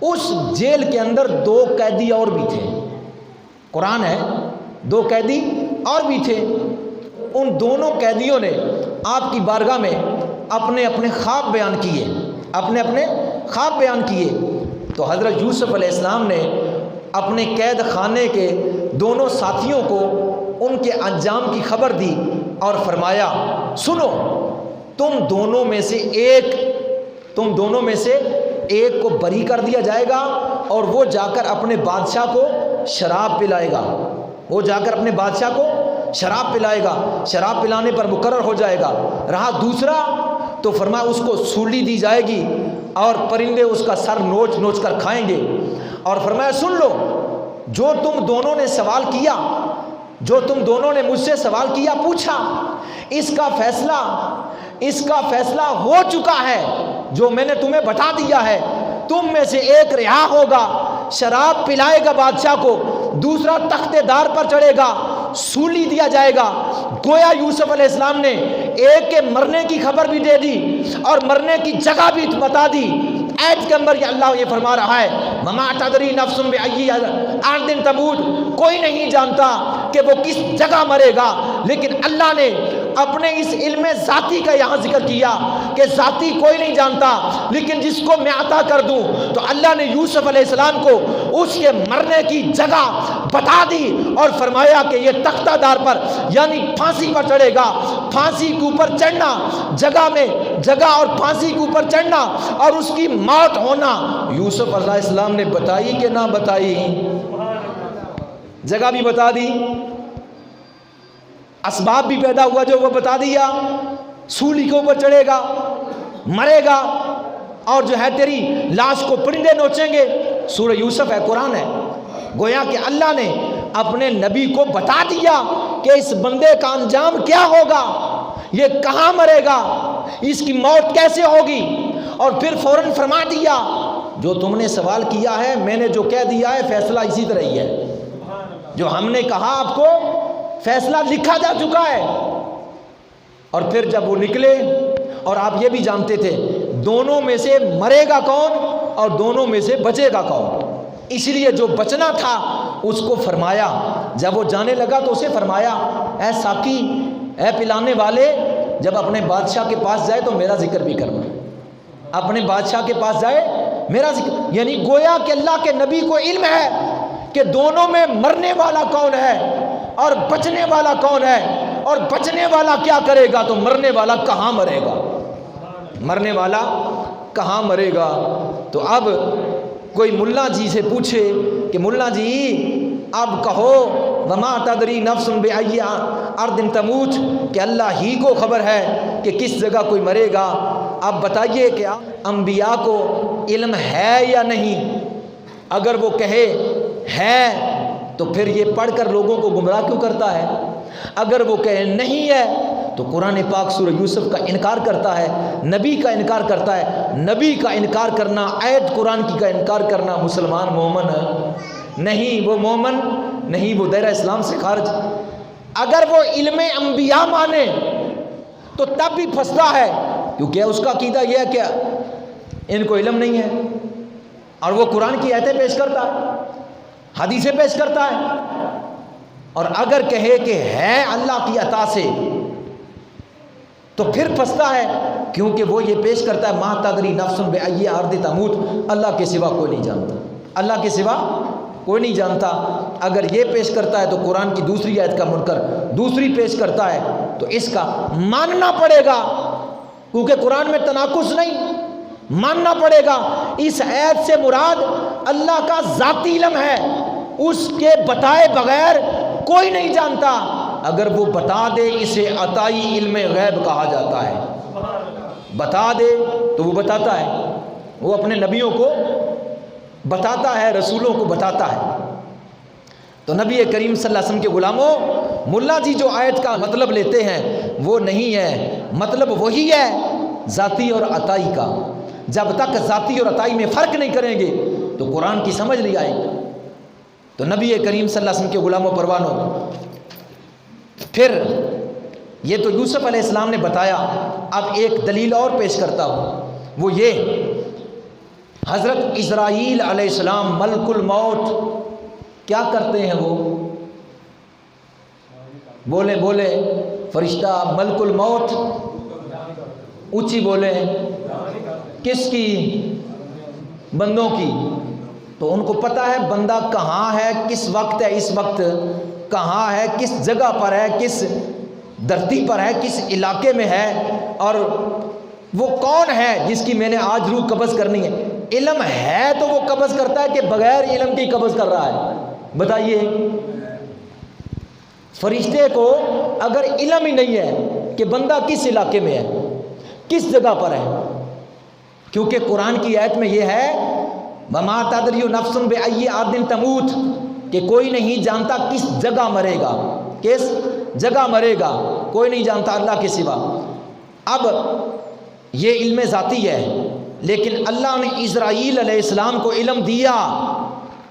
اس جیل کے اندر 2 قیدی اور بھی تھے۔ قرآن ہے 2 قیدی اور بھی تھے، ان دونوں قیدیوں نے آپ کی بارگاہ میں اپنے اپنے خواب بیان کیے، اپنے خواب بیان کیے، تو حضرت یوسف علیہ السلام نے اپنے قید خانے کے دونوں ساتھیوں کو ان کے انجام کی خبر دی اور فرمایا سنو، تم دونوں میں سے ایک کو بری کر دیا جائے گا اور وہ جا کر اپنے بادشاہ کو شراب پلائے گا، وہ جا کر اپنے بادشاہ کو شراب پلائے گا، شراب پلانے پر مقرر ہو جائے گا۔ رہا دوسرا تو فرمایا اس کو سولی دی جائے گی اور پرندے اس کا سر نوچ نوچ کر کھائیں گے، اور فرمایا سن لو، جو تم دونوں نے سوال کیا، جو تم دونوں نے مجھ سے سوال کیا پوچھا، اس کا فیصلہ ہو چکا ہے، جو میں نے تمہیں بتا دیا ہے۔ تم میں سے ایک رہا ہوگا، شراب پلائے گا بادشاہ کو، دوسرا تخت دار پر چڑھے گا، سولی دیا جائے گا۔ گویا یوسف علیہ السلام نے ایک کے مرنے کی خبر بھی دے دی اور مرنے کی جگہ بھی بتا دی۔ آیت کے اندر یہ اللہ یہ فرما رہا ہے وَمَا تَدْرِي نَفْسٌ بِأَيِّ أَرْضٍ تَمُوتُ، کوئی نہیں جانتا کہ وہ کس جگہ مرے گا، لیکن اللہ نے اپنے اس علم ذاتی کا یہاں ذکر کیا کہ ذاتی کوئی نہیں جانتا، لیکن جس کو میں عطا کر دوں، تو اللہ نے یوسف علیہ السلام کو اس کے مرنے کی جگہ بتا دی اور فرمایا کہ یہ تختہ دار پر یعنی پھانسی پر چڑھے گا۔ پھانسی کے اوپر چڑھنا، جگہ اور پھانسی کے اوپر چڑھنا اور اس کی موت ہونا یوسف علیہ السلام نے بتائی کہ نہ بتائی؟ جگہ بھی بتا دی، اسباب بھی پیدا ہوا جو وہ بتا دیا، سولی کے اوپر چڑھے گا، مرے گا، اور جو ہے تیری لاش کو پرندے نوچیں گے۔ سورہ یوسف ہے، قرآن ہے۔ گویا کہ اللہ نے اپنے نبی کو بتا دیا کہ اس بندے کا انجام کیا ہوگا، یہ کہاں مرے گا، اس کی موت کیسے ہوگی، اور پھر فوراً فرما دیا جو تم نے سوال کیا ہے، میں نے جو کہہ دیا ہے فیصلہ اسی طرح ہی ہے، جو ہم نے کہا آپ کو فیصلہ لکھا جا چکا ہے۔ اور پھر جب وہ نکلے، اور آپ یہ بھی جانتے تھے دونوں میں سے مرے گا کون اور دونوں میں سے بچے گا کون، اس لیے جو بچنا تھا اس کو فرمایا، جب وہ جانے لگا تو اسے فرمایا اے ساقی، اے پلانے والے، جب اپنے بادشاہ کے پاس جائے تو میرا ذکر بھی کرنا، اپنے بادشاہ کے پاس جائے میرا ذکر، یعنی گویا کہ اللہ کے نبی کو علم ہے کہ دونوں میں مرنے والا کون ہے اور بچنے والا کون ہے، اور بچنے والا کیا کرے گا تو مرنے والا کہاں مرے گا، مرنے والا کہاں مرے گا۔ تو اب کوئی ملا جی سے پوچھے کہ ملا جی اب کہو وما تدری نفس بأی ارض تموت، کہ اللہ ہی کو خبر ہے کہ کس جگہ کوئی مرے گا، اب بتائیے کہ انبیاء کو علم ہے یا نہیں؟ اگر وہ کہے ہے تو پھر یہ پڑھ کر لوگوں کو گمراہ کیوں کرتا ہے؟ اگر وہ کہے نہیں ہے تو قرآن پاک سورہ یوسف کا انکار کرتا ہے، نبی کا انکار کرتا ہے۔ نبی کا انکار کرنا، آیت قرآن کی کا انکار کرنا، مسلمان مومن نہیں، وہ مومن نہیں، وہ دائرہ اسلام سے خارج۔ اگر وہ علم انبیاء مانے تو تب بھی پھنستا ہے، کیونکہ اس کا عقیدہ یہ ہے کہ ان کو علم نہیں ہے، اور وہ قرآن کی آیتیں پیش کرتا ہے، حدیثیں پیش کرتا ہے۔ اور اگر کہے کہ ہے اللہ کی عطا سے تو پھر پھنستا ہے، کیونکہ وہ یہ پیش کرتا ہے ما تدری نفس بأی ارض تموت، اللہ کے سوا کوئی نہیں جانتا، اللہ کے سوا کوئی نہیں جانتا۔ اگر یہ پیش کرتا ہے تو قرآن کی دوسری آیت کا منکر دوسری پیش کرتا ہے، تو اس کا ماننا پڑے گا، کیونکہ قرآن میں تناقض نہیں، ماننا پڑے گا۔ اس آیت سے مراد اللہ کا ذاتی علم ہے، اس کے بتائے بغیر کوئی نہیں جانتا۔ اگر وہ بتا دے اسے عطائی علم غیب کہا جاتا ہے، بتا دے تو وہ بتاتا ہے، وہ اپنے نبیوں کو بتاتا ہے، رسولوں کو بتاتا ہے۔ تو نبی کریم صلی اللہ علیہ وسلم کے غلاموں، ملا جی جو آیت کا مطلب لیتے ہیں وہ نہیں ہے، مطلب وہی ہے ذاتی اور عطائی کا۔ جب تک ذاتی اور عطائی میں فرق نہیں کریں گے تو قرآن کی سمجھ نہیں آئے گی۔ تو نبی کریم صلی اللہ علیہ وسلم کے غلاموں پروانوں، پھر یہ تو یوسف علیہ السلام نے بتایا، اب ایک دلیل اور پیش کرتا ہوں، وہ یہ حضرت اسرائیل علیہ السلام ملک الموت کیا کرتے ہیں؟ وہ بولے بولے فرشتہ ملک الموت، اونچی بولے، کس کی؟ بندوں کی۔ تو ان کو پتہ ہے بندہ کہاں ہے، کس وقت ہے، اس وقت کہاں ہے، کس جگہ پر ہے، کس دھرتی پر ہے، کس علاقے میں ہے، اور وہ کون ہے جس کی میں نے آج روح قبض کرنی ہے۔ علم ہے تو وہ قبض کرتا ہے کہ بغیر علم کی قبض کر رہا ہے؟ بتائیے۔ فرشتے کو اگر علم ہی نہیں ہے کہ بندہ کس علاقے میں ہے، کس جگہ پر ہے، کیونکہ قرآن کی آیت میں یہ ہے وَمَا تَدْرِي نَفْسٌ بِأَيِّ أَرْضٍ تَمُوتُ، کہ کوئی نہیں جانتا کس جگہ مرے گا، کس جگہ مرے گا، کوئی نہیں جانتا اللہ کے سوا۔ اب یہ علم ذاتی ہے، لیکن اللہ نے اسرائیل علیہ السلام کو علم دیا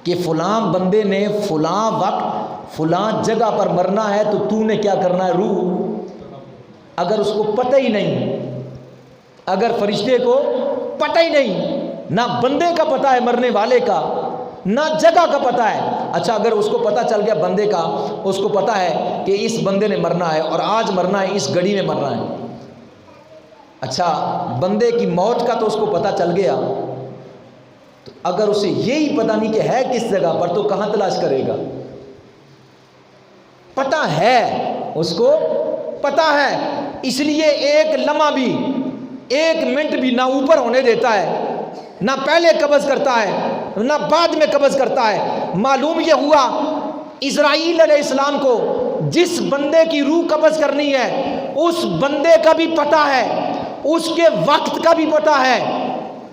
کہ فلاں بندے نے فلاں وقت فلاں جگہ پر مرنا ہے، تو نے کیا کرنا ہے؟ روح۔ اگر اس کو پتہ ہی نہیں، اگر فرشتے کو پتہ ہی نہیں، نہ بندے کا پتہ ہے مرنے والے کا، نہ جگہ کا پتہ ہے، اچھا اگر اس کو پتہ چل گیا بندے کا، اس کو پتہ ہے کہ اس بندے نے مرنا ہے اور آج مرنا ہے، اس گھڑی میں مرنا ہے، اچھا بندے کی موت کا تو اس کو پتہ چل گیا، تو اگر اسے یہی پتہ نہیں کہ ہے کس جگہ پر، تو کہاں تلاش کرے گا؟ پتہ ہے، اس کو پتہ ہے، اس لیے ایک لمحہ بھی، ایک منٹ بھی نہ اوپر ہونے دیتا ہے، نہ پہلے قبض کرتا ہے نہ بعد میں قبض کرتا ہے۔ معلوم یہ ہوا اسرائیل علیہ السلام کو جس بندے کی روح قبض کرنی ہے اس بندے کا بھی پتہ ہے، اس کے وقت کا بھی پتہ ہے،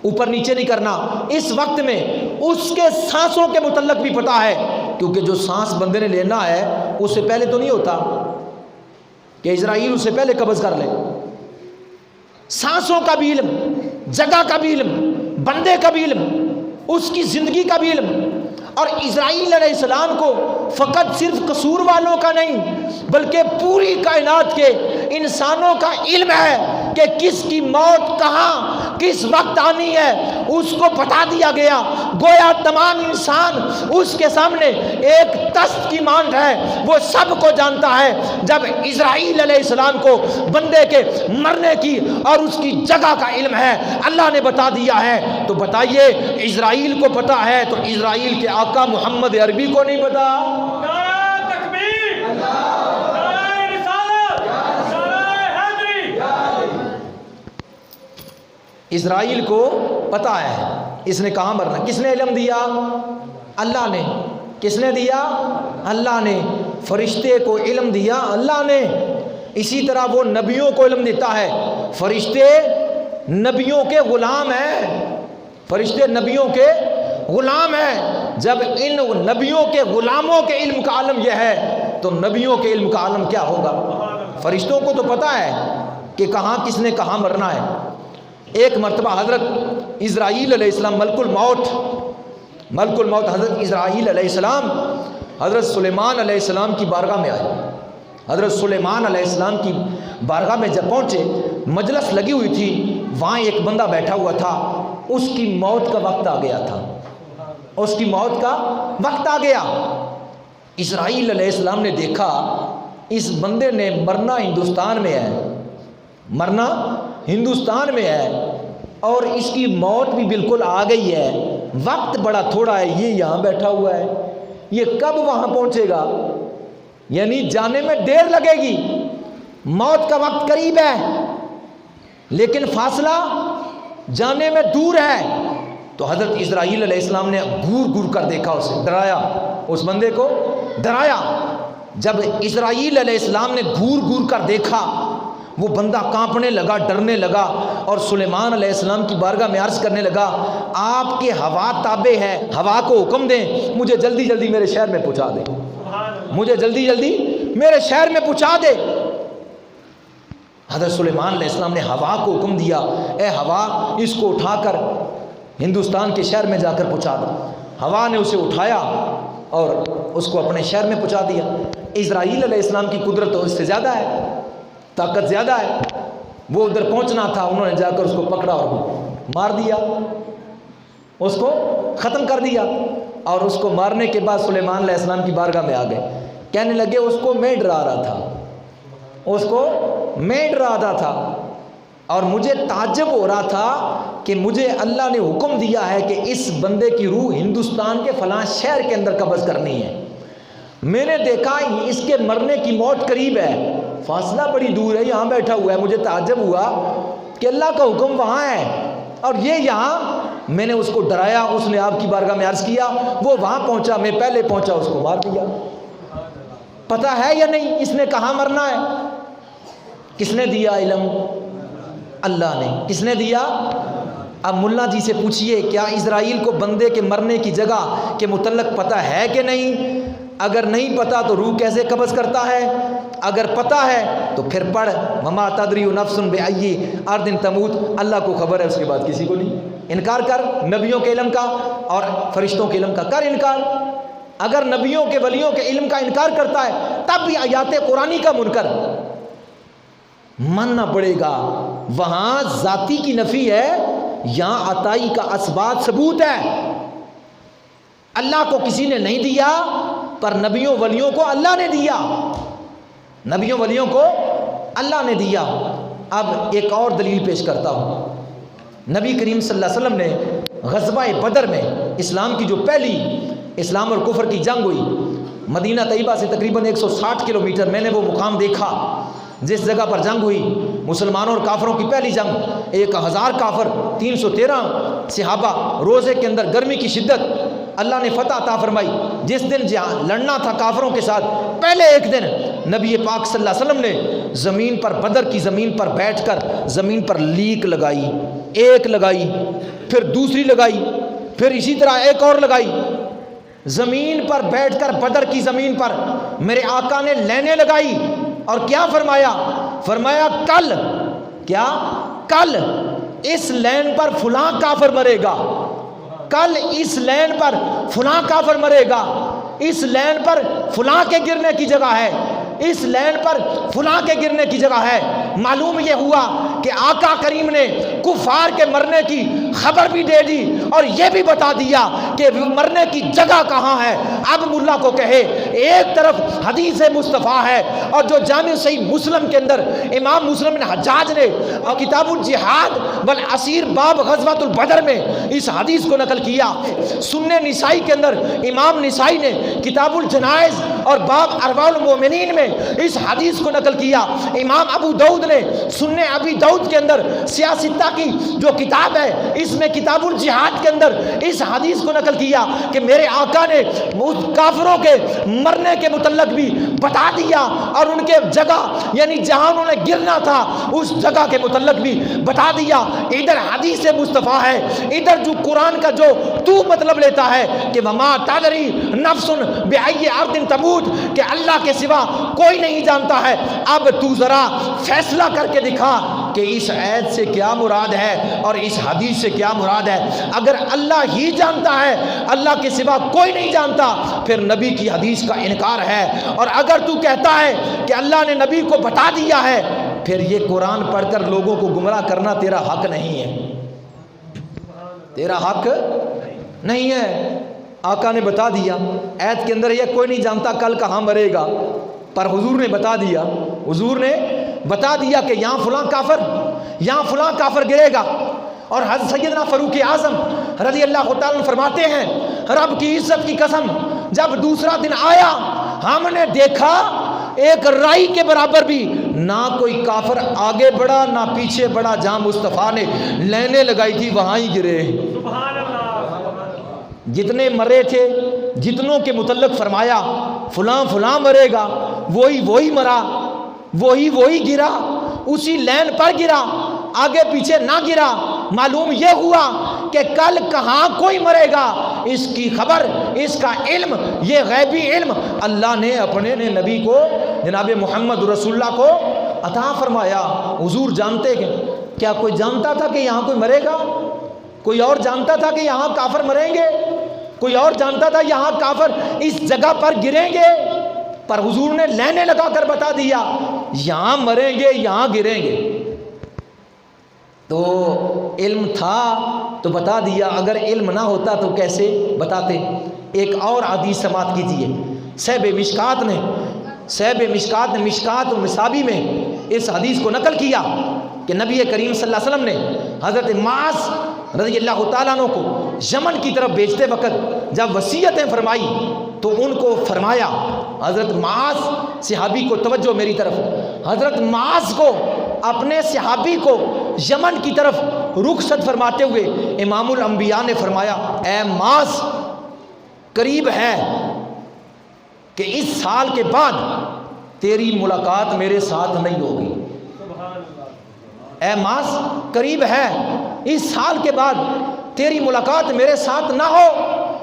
اوپر نیچے نہیں کرنا، اس وقت میں اس کے سانسوں کے متعلق بھی پتہ ہے، کیونکہ جو سانس بندے نے لینا ہے اس سے پہلے تو نہیں ہوتا کہ اسرائیل اس سے پہلے قبض کر لے۔ سانسوں کا بھی علم، جگہ کا بھی علم، بندے کا بھی علم، اس کی زندگی کا بھی علم۔ اور اسرائیل علیہ السلام کو فقط صرف قصور والوں کا نہیں بلکہ پوری کائنات کے انسانوں کا علم ہے کہ کس کی موت کہاں کس وقت آنی ہے، اس کو بتا دیا گیا، گویا تمام انسان اس کے سامنے ایک تست کی مانند ہے، وہ سب کو جانتا ہے۔ جب اسرائیل علیہ السلام کو بندے کے مرنے کی اور اس کی جگہ کا علم ہے، اللہ نے بتا دیا ہے، تو بتائیے اسرائیل کو پتا ہے تو اسرائیل کے آقا محمد عربی کو نہیں پتا؟ اسرائیل کو پتا ہے اس نے کہاں مرنا۔ کس نے علم دیا؟ اللہ نے۔ کس نے دیا؟ اللہ نے۔ فرشتے کو علم دیا اللہ نے۔ اسی طرح وہ نبیوں کو علم دیتا ہے۔ فرشتے نبیوں کے غلام ہیں، فرشتے نبیوں کے غلام ہیں۔ جب ان نبیوں کے غلاموں کے علم کا عالم یہ ہے تو نبیوں کے علم کا عالم کیا ہوگا؟ فرشتوں کو تو پتہ ہے کہ کہاں کس نے کہاں مرنا ہے۔ ایک مرتبہ حضرت اسرائیل علیہ السلام ملک الموت حضرت اسرائیل علیہ السلام حضرت سلیمان علیہ السلام کی بارگاہ میں آئے۔ حضرت سلیمان علیہ السلام کی بارگاہ میں جب پہنچے، مجلس لگی ہوئی تھی، وہاں ایک بندہ بیٹھا ہوا تھا، اس کی موت کا وقت آ گیا تھا، اس کی موت کا وقت آ گیا۔ اسرائیل علیہ السلام نے دیکھا اس بندے نے مرنا ہندوستان میں ہے، مرنا ہندوستان میں ہے، اور اس کی موت بھی بالکل آ گئی ہے، وقت بڑا تھوڑا ہے، یہ یہاں بیٹھا ہوا ہے، یہ کب وہاں پہنچے گا؟ یعنی جانے میں دیر لگے گی، موت کا وقت قریب ہے لیکن فاصلہ جانے میں دور ہے۔ تو حضرت اسرائیل علیہ السلام نے گور کر دیکھا، اسے ڈرایا، اس بندے کو ڈرایا۔ جب اسرائیل علیہ السلام نے گور کر دیکھا، وہ بندہ کانپنے لگا، ڈرنے لگا، اور سلیمان علیہ السلام کی بارگاہ میں عرض کرنے لگا، آپ کے ہوا تابع ہے، ہوا کو حکم دیں مجھے جلدی جلدی میرے شہر میں پہنچا دے، مجھے جلدی جلدی میرے شہر میں پہنچا دے۔ حضرت سلیمان علیہ السلام نے ہوا کو حکم دیا، اے ہوا اس کو اٹھا کر ہندوستان کے شہر میں جا کر پہنچا دو۔ ہوا نے اسے اٹھایا اور اس کو اپنے شہر میں پہنچا دیا۔ اسرائیل علیہ السلام کی قدرت تو اس سے زیادہ ہے، طاقت زیادہ ہے، وہ ادھر پہنچنا تھا، انہوں نے جا کر اس کو پکڑا اور مار دیا، اس کو ختم کر دیا۔ اور اس کو مارنے کے بعد سلیمان علیہ السلام کی بارگاہ میں آ گئے، کہنے لگے اس کو میں ڈرا رہا تھا، اس کو میں ڈرا رہا تھا، اور مجھے تعجب ہو رہا تھا کہ مجھے اللہ نے حکم دیا ہے کہ اس بندے کی روح ہندوستان کے فلاں شہر کے اندر قبض کرنی ہے۔ میں نے دیکھا اس کے مرنے کی موت قریب ہے، فاصلہ بڑی دور ہے، یہاں بیٹھا ہوا ہے، مجھے تعجب ہوا کہ اللہ کا حکم وہاں ہے اور یہ یہاں۔ میں نے اس کو ڈرایا، اس نے آپ کی بارگاہ میں عرض کیا، وہ وہاں پہنچا، میں پہلے پہنچا، اس کو مار دیا۔ پتہ ہے یا نہیں اس نے کہاں مرنا ہے؟ کس نے دیا علم؟ اللہ نے۔ کس نے دیا؟ اب ملا جی سے پوچھئے کیا اسرائیل کو بندے کے مرنے کی جگہ کے متعلق پتہ ہے کہ نہیں؟ اگر نہیں پتہ تو روح کیسے قبض کرتا ہے؟ اگر پتہ ہے تو پھر پڑھ، وما تدری نفس بأی ارض تموت، اللہ کو خبر ہے، اس کے بعد کسی کو نہیں۔ انکار کر نبیوں کے علم کا اور فرشتوں کے علم کا، کر انکار۔ اگر نبیوں کے ولیوں کے علم کا انکار کرتا ہے تب بھی آیات قرآنی کا منکر ماننا پڑے گا۔ وہاں ذاتی کی نفی ہے، یہاں عطائی کا اسبات ثبوت ہے۔ اللہ کو کسی نے نہیں دیا، پر نبیوں ولیوں کو اللہ نے دیا، نبیوں ولیوں کو اللہ نے دیا۔ اب ایک اور دلیل پیش کرتا ہوں۔ نبی کریم صلی اللہ علیہ وسلم نے غزوہ بدر میں، اسلام کی جو پہلی اسلام اور کفر کی جنگ ہوئی، مدینہ طیبہ سے تقریباً 160 کلومیٹر، میں نے وہ مقام دیکھا جس جگہ پر جنگ ہوئی، مسلمانوں اور کافروں کی پہلی جنگ۔ 1000 کافر، 313 صحابہ، روزے کے اندر گرمی کی شدت، اللہ نے فتح عطا فرمائی۔ جس دن جہاں لڑنا تھا کافروں کے ساتھ، پہلے ایک دن نبی پاک صلی اللہ علیہ وسلم نے زمین پر، بدر کی زمین پر بیٹھ کر زمین پر لیک لگائی، ایک لگائی، پھر دوسری لگائی، پھر اسی طرح ایک اور لگائی۔ زمین پر بیٹھ کر بدر کی زمین پر میرے آقا نے لینے لگائی، اور کیا فرمایا؟ فرمایا کل، کیا؟ کل اس لین پر فلاں کافر مرے گا، کل اس لین پر فلاں کافر مرے گا، اس لین پر فلاں کے گرنے کی جگہ ہے، اس لین پر فلاں کے گرنے کی جگہ ہے۔ معلوم یہ ہوا کہ آقا کریم نے کفار کے مرنے کی خبر بھی دے دی اور یہ بھی بتا دیا کہ مرنے کی جگہ کہاں ہے۔ اب ملا کو کہے، ایک طرف حدیث مصطفیٰ ہے، اور جو جامع صحیح مسلم کے اندر امام مسلم بن حجاج نے اور کتاب الجہاد والاسیر باب غزوۃ البدر میں اس حدیث کو نقل کیا۔ سنن نسائی کے اندر امام نسائی نے کتاب الجنائز اور باب ارواح المومنین میں اس حدیث کو نقل کیا۔ امام ابو داؤد نے سنن ابی داؤد کے اندر سیاستہ کی جو کتاب ہے اس میں کتاب الجہاد کے اندر اس حدیث کو نقل کیا کہ میرے آقا نے کافروں کے مرنے کے متعلق بھی بتا دیا اور ان کے جگہ یعنی جہاں انہوں نے گرنا تھا اس جگہ کے متعلق بھی بتا دیا. ادھر حدیث مصطفیٰ ہے, ادھر جو قرآن کا جو تو مطلب لیتا ہے کہ وما تدری نفس بأی ارض تموت, کہ اللہ کے سوا کوئی نہیں جانتا ہے. اب تو ذرا فیصلہ کر کے دکھا کہ اس آیت سے کیا مراد ہے اور اس حدیث سے کیا مراد ہے. اگر اللہ ہی جانتا ہے, اللہ کے سوا کوئی نہیں جانتا, پھر نبی کی حدیث کا انکار ہے. اور اگر تو کہتا ہے کہ اللہ نے نبی کو بتا دیا ہے, پھر یہ قرآن پڑھ کر لوگوں کو گمراہ کرنا تیرا حق نہیں ہے, تیرا حق نہیں ہے. آقا نے بتا دیا ایت کے اندر یہ کوئی نہیں جانتا کل کہاں مرے گا, پر حضور نے بتا دیا, حضور نے بتا دیا کہ یہاں فلاں کافر گرے گا. اور حضرت سیدنا فاروق اعظم رضی اللہ تعالیٰ عنہ فرماتے ہیں رب کی عزت کی قسم جب دوسرا دن آیا ہم نے دیکھا ایک رائی کے برابر بھی نہ کوئی کافر آگے بڑھا نہ پیچھے بڑھا, جہاں مصطفیٰ نے لینے لگائی تھی وہاں ہی گرے. جتنے مرے تھے جتنوں کے متعلق فرمایا فلاں مرے گا, وہی مرا, وہی گرا, اسی لین پر گرا, آگے پیچھے نہ گرا. معلوم یہ ہوا کہ کل کہاں کوئی مرے گا اس کی خبر, اس کا علم, یہ غیبی علم اللہ نے اپنے نبی کو جناب محمد رسول اللہ کو عطا فرمایا. حضور جانتے کہ کیا کوئی جانتا تھا کہ یہاں کوئی مرے گا؟ کوئی اور جانتا تھا کہ یہاں کافر مریں گے؟ کوئی اور جانتا تھا یہاں کافر اس جگہ پر گریں گے؟ پر حضور نے لینے لگا کر بتا دیا یہاں مریں گے, یہاں گریں گے. تو علم تھا تو بتا دیا, اگر علم نہ ہوتا تو کیسے بتاتے. ایک اور حدیث سماعت کیجیے. صاحب مشکات نے مشکات المصابی میں اس حدیث کو نقل کیا کہ نبی کریم صلی اللہ علیہ وسلم نے حضرت معاذ رضی اللہ تعالیٰ عنہ کو یمن کی طرف بھیجتے وقت جب وصیتیں فرمائی تو ان کو فرمایا, حضرت معاذ صحابی کو توجہ میری طرف, حضرت معاذ کو اپنے صحابی کو یمن کی طرف رخصت فرماتے ہوئے امام الانبیاء نے فرمایا اے معاذ قریب ہے کہ اس سال کے بعد تیری ملاقات میرے ساتھ نہیں ہوگی. اے معاذ قریب ہے اس سال کے بعد تیری ملاقات میرے ساتھ نہ ہو,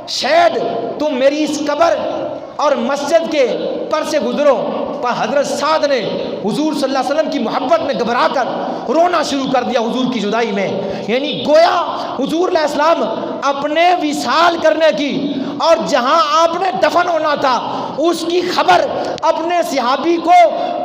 شاید تم میری اس قبر اور مسجد کے پر سے گزرو. پر حضرت سعد نے حضور صلی اللہ علیہ وسلم کی محبت میں گھبرا کر رونا شروع کر دیا حضور کی جدائی میں. یعنی گویا حضور علیہ السلام اپنے وصال کرنے کی اور جہاں آپ نے دفن ہونا تھا اس کی خبر اپنے صحابی کو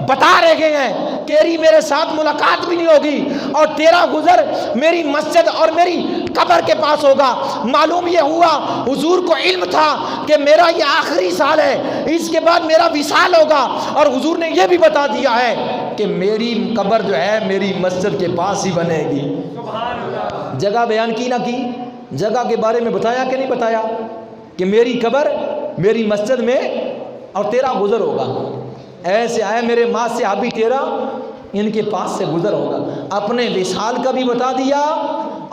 بتا رہے ہیں, تیری میرے ساتھ ملاقات بھی نہیں ہوگی اور تیرا گزر میری مسجد اور میری قبر کے پاس ہوگا. معلوم یہ ہوا حضور کو علم تھا کہ میرا یہ آخری سال ہے, اس کے بعد میرا وصال ہوگا, اور حضور نے یہ بھی بتا دیا ہے کہ میری قبر جو ہے میری مسجد کے پاس ہی بنے گی. جگہ بیان کی نہ کی, جگہ کے بارے میں بتایا کہ نہیں بتایا کہ میری قبر میری مسجد میں اور تیرا گزر ہوگا. ایسے آئے میرے ماں سے ابھی تیرا ان کے پاس سے گزر ہوگا. اپنے وصال کا بھی بتا دیا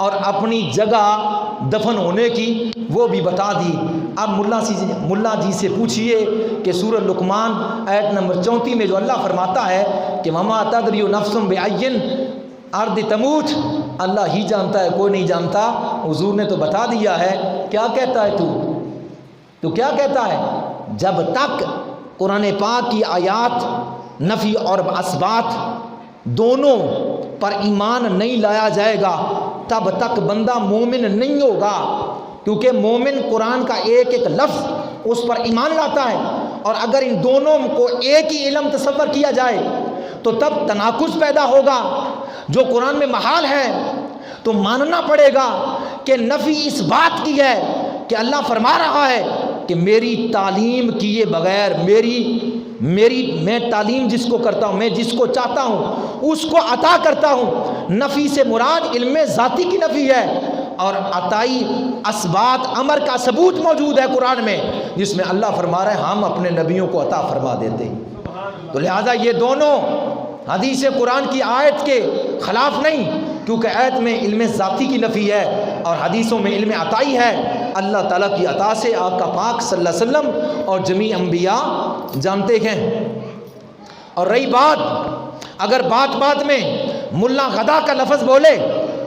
اور اپنی جگہ دفن ہونے کی وہ بھی بتا دی. اب ملا جی سے پوچھئے کہ سورہ لقمان آیت نمبر 34 میں جو اللہ فرماتا ہے کہ وما تدری نفس بأی ارض تموت, اللہ ہی جانتا ہے کوئی نہیں جانتا. حضور نے تو بتا دیا ہے. کیا کہتا ہے تو کیا کہتا ہے؟ جب تک قرآن پاک کی آیات نفی اور اثبات دونوں پر ایمان نہیں لایا جائے گا تب تک بندہ مومن نہیں ہوگا. کیونکہ مومن قرآن کا ایک ایک لفظ اس پر ایمان لاتا ہے, اور اگر ان دونوں کو ایک ہی علم تصور کیا جائے تو تب تناقض پیدا ہوگا. جو قرآن میں محال ہے تو ماننا پڑے گا کہ نفی اس بات کی ہے کہ اللہ فرما رہا ہے کہ میری تعلیم کیے بغیر میں تعلیم جس کو کرتا ہوں, میں جس کو چاہتا ہوں اس کو عطا کرتا ہوں. نفی سے مراد علم ذاتی کی نفی ہے, اور عطائی اسبات امر کا ثبوت موجود ہے قرآن میں جس میں اللہ فرما رہا ہے ہم اپنے نبیوں کو عطا فرما دیتے ہیں. تو لہٰذا یہ دونوں حدیث قرآن کی آیت کے خلاف نہیں، کیونکہ آیت میں علم ذاتی کی نفی ہے اور حدیثوں میں علم عطائی ہے۔ اللہ تعالیٰ کی عطا سے آقا پاک صلی اللہ علیہ وسلم اور جمیع انبیاء جانتے ہیں۔ اور رہی بات، اگر بات بات میں ملا غدا کا لفظ بولے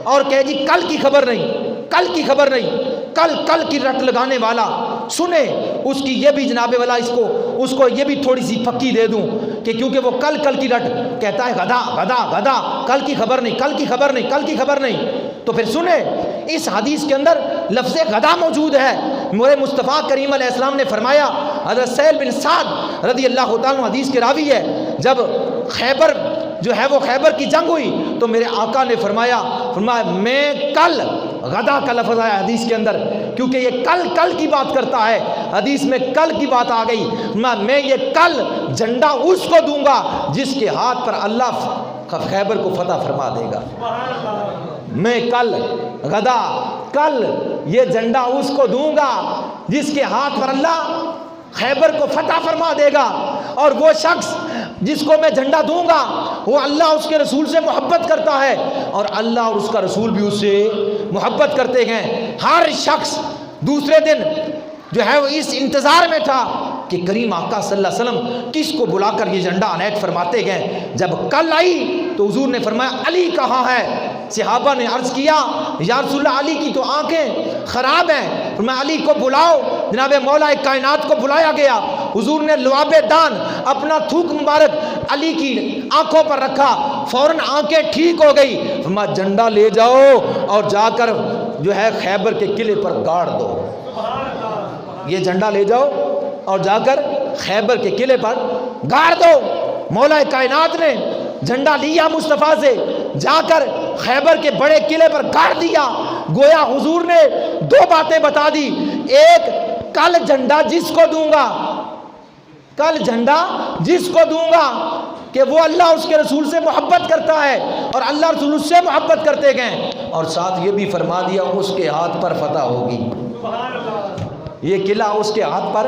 اور کہے جی کل کی خبر نہیں، کل کی خبر نہیں، کل کی رٹ لگانے والا سنے، اس کی یہ بھی جناب والا اس کو یہ بھی تھوڑی سی پکی دے دوں کہ کیونکہ وہ کل کی رٹ کہتا ہے، غدا غدا غدا، کل کی خبر نہیں، کل کی خبر نہیں، کل کی خبر نہیں، تو پھر سنے اس حدیث کے اندر لفظ غدا موجود ہے۔ میرے مصطفیٰ کریم علیہ السلام نے فرمایا، حضرت سہل بن سعد رضی اللہ تعالیٰ عنہ حدیث کے راوی ہے، جب خیبر جو ہے وہ خیبر کی جنگ ہوئی تو میرے آقا نے فرمایا میں کل، غدا کا لفظ آیا حدیث کے اندر کیونکہ یہ کل کی بات کرتا ہے، حدیث میں کل کی بات آ گئی، میں یہ کل جھنڈا اس کو دوں گا جس کے ہاتھ پر اللہ خیبر کو فتح فرما دے گا۔ میں کل، غدا، کل یہ جھنڈا اس کو دوں گا جس کے ہاتھ پر اللہ خیبر کو فتح فرما دے گا، اور وہ شخص جس کو میں جھنڈا دوں گا وہ اللہ اس کے رسول سے محبت کرتا ہے اور اللہ اور اس کا رسول بھی اس سے محبت کرتے ہیں۔ ہر شخص دوسرے دن جو ہے وہ اس انتظار میں تھا کہ کریم آقا صلی اللہ علیہ وسلم کس کو بلا کر یہ جھنڈا عنایت فرماتے گئے۔ جب کل آئی تو حضور نے فرمایا علی کہاں ہے؟ صحابہ نے عرض کیا یا رسول اللہ علی کی تو آنکھیں خراب ہیں، فرمایا علی کو بلاؤ۔ جناب مولا کائنات کو بلایا گیا، حضور نے لعاب دان اپنا تھوک مبارک علی کی آنکھوں پر رکھا، فوراً آنکھیں ٹھیک ہو گئی، فرمایا جھنڈا لے جاؤ اور جا کر جو ہے خیبر کے قلعے پر گاڑ دو۔ یہ جھنڈا لے جاؤ اور جا کر خیبر کے قلعے پر گاڑ دو۔ مولا کائنات نے جھنڈا لیا مصطفیٰ سے، جا کر خیبر کے بڑے قلعے پر گاڑ دیا۔ گویا حضور نے دو باتیں بتا دی، ایک کل جھنڈا جس کو دوں گا، کل جھنڈا جس کو دوں گا کہ وہ اللہ اس کے رسول سے محبت کرتا ہے اور اللہ رسول اس سے محبت کرتے گئے، اور ساتھ یہ بھی فرما دیا اس کے ہاتھ پر فتح ہوگی، یہ قلعہ اس کے ہاتھ پر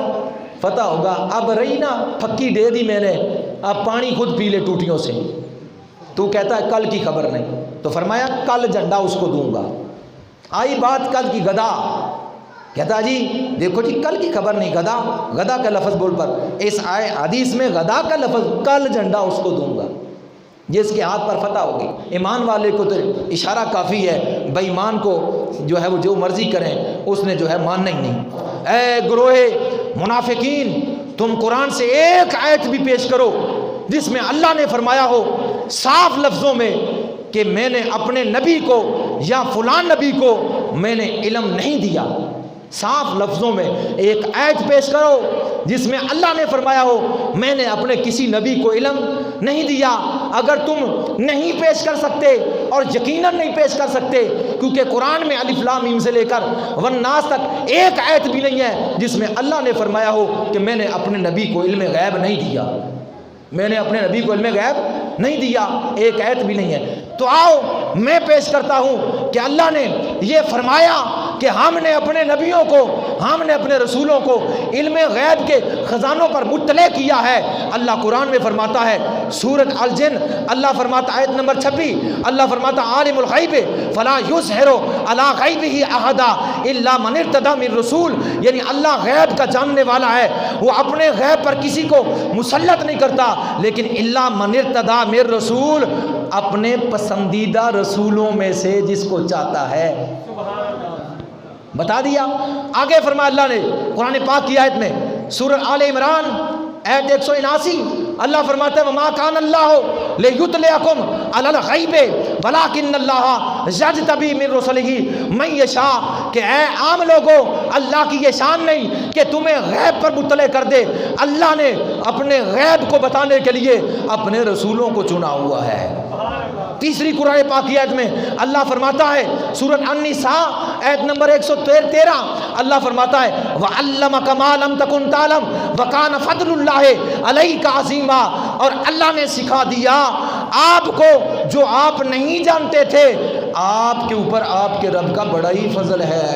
فتح ہوگا۔ اب رہی نا پھکی دے دی میں نے، اب پانی خود پی لے ٹوٹیوں سے، تو کہتا ہے کل کی خبر نہیں، تو فرمایا کل جھنڈا اس کو دوں گا۔ آئی بات کل کی غدا، کہتا جی دیکھو جی کل کی خبر نہیں، غدا، غدا کا لفظ بول پر اس آئے حدیث میں غدا کا لفظ، کل جھنڈا اس کو دوں گا جس کے ہاتھ پر فتح ہوگی۔ ایمان والے کو تو اشارہ کافی ہے، بے ایمان کو جو ہے وہ جو مرضی کریں اس نے جو ہے ماننا ہی نہیں۔ اے گروہ منافقین، تم قرآن سے ایک آیت بھی پیش کرو جس میں اللہ نے فرمایا ہو صاف لفظوں میں کہ میں نے اپنے نبی کو یا فلان نبی کو میں نے علم نہیں دیا۔ صاف لفظوں میں ایک آیت پیش کرو جس میں اللہ نے فرمایا ہو میں نے اپنے کسی نبی کو علم نہیں دیا۔ اگر تم نہیں پیش کر سکتے، اور یقیناً نہیں پیش کر سکتے کیونکہ قرآن میں الف لام میم سے لے کر والناس تک ایک آیت بھی نہیں ہے جس میں اللہ نے فرمایا ہو کہ میں نے اپنے نبی کو علم غیب نہیں دیا، میں نے اپنے نبی کو علم غیب نہیں دیا، ایک آیت بھی نہیں ہے۔ تو آؤ میں پیش کرتا ہوں کہ اللہ نے یہ فرمایا کہ ہم نے اپنے نبیوں کو، ہم نے اپنے رسولوں کو علم غیب کے خزانوں پر مطلع کیا ہے۔ اللہ قرآن میں فرماتا ہے سورۃ الجن، اللہ فرماتا آیت نمبر 26، اللہ فرماتا عالم الغیب فلا یظہر علی غیبہ احدا الا من ارتضی من رسول، یعنی اللہ غیب کا جاننے والا ہے، وہ اپنے غیب پر کسی کو مسلط نہیں کرتا، لیکن الا من ارتضی من رسول، اپنے پسندیدہ رسولوں میں سے جس کو چاہتا ہے بتا دیا۔ آگے فرمایا اللہ نے قرآن پاک کی آیت میں سورہ آل عمران آیت 179، اللہ فرماتا ہے وما کان اللہ لیطلعکم علی الغیب ولکن اللہ یجتبی من رسلہ من یشاء، کہ اے عام لوگوں اللہ کی یہ شان نہیں کہ تمہیں غیب پر مطلع کر دے، اللہ نے اپنے غیب کو بتانے کے لیے اپنے رسولوں کو چنا ہوا ہے۔ تیسری قرآن پاک کی آیت میں اللہ فرماتا ہے سورۃ النساء آیت نمبر 113، اللہ فرماتا ہے وَعَلَّمَكَ مَا لَمْ تَكُنْ تَعْلَمْ وَكَانَ فَضْلُ اللَّهِ عَلَيْكَ عَظِيمًا، اور اللہ نے سکھا دیا آپ کو جو آپ نہیں جانتے تھے، آپ کے اوپر آپ کے رب کا بڑا ہی فضل ہے۔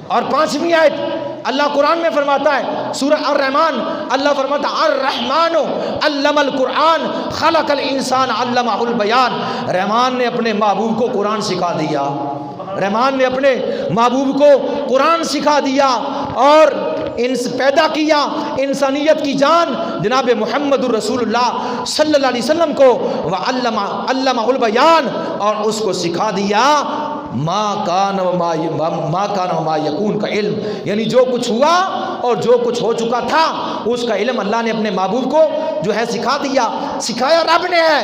اور پانچویں آیت اللہ قرآن میں فرماتا ہے سورہ الرحمن، اللہ فرماتا ہے الرحمن علم القرآن خلق الانسان علمہ البیان، رحمان نے اپنے محبوب کو قرآن سکھا دیا، رحمان نے اپنے محبوب کو قرآن سکھا دیا اور پیدا کیا انسانیت کی جان جناب محمد الرسول اللہ صلی اللہ علیہ وسلم کو، وعلمہ البیان، اور اس کو سکھا دیا ما کان وما یکون کا علم، یعنی جو کچھ ہوا اور جو کچھ ہو چکا تھا اس کا علم اللہ نے اپنے محبوب کو جو ہے سکھا دیا، سکھایا رب نے ہے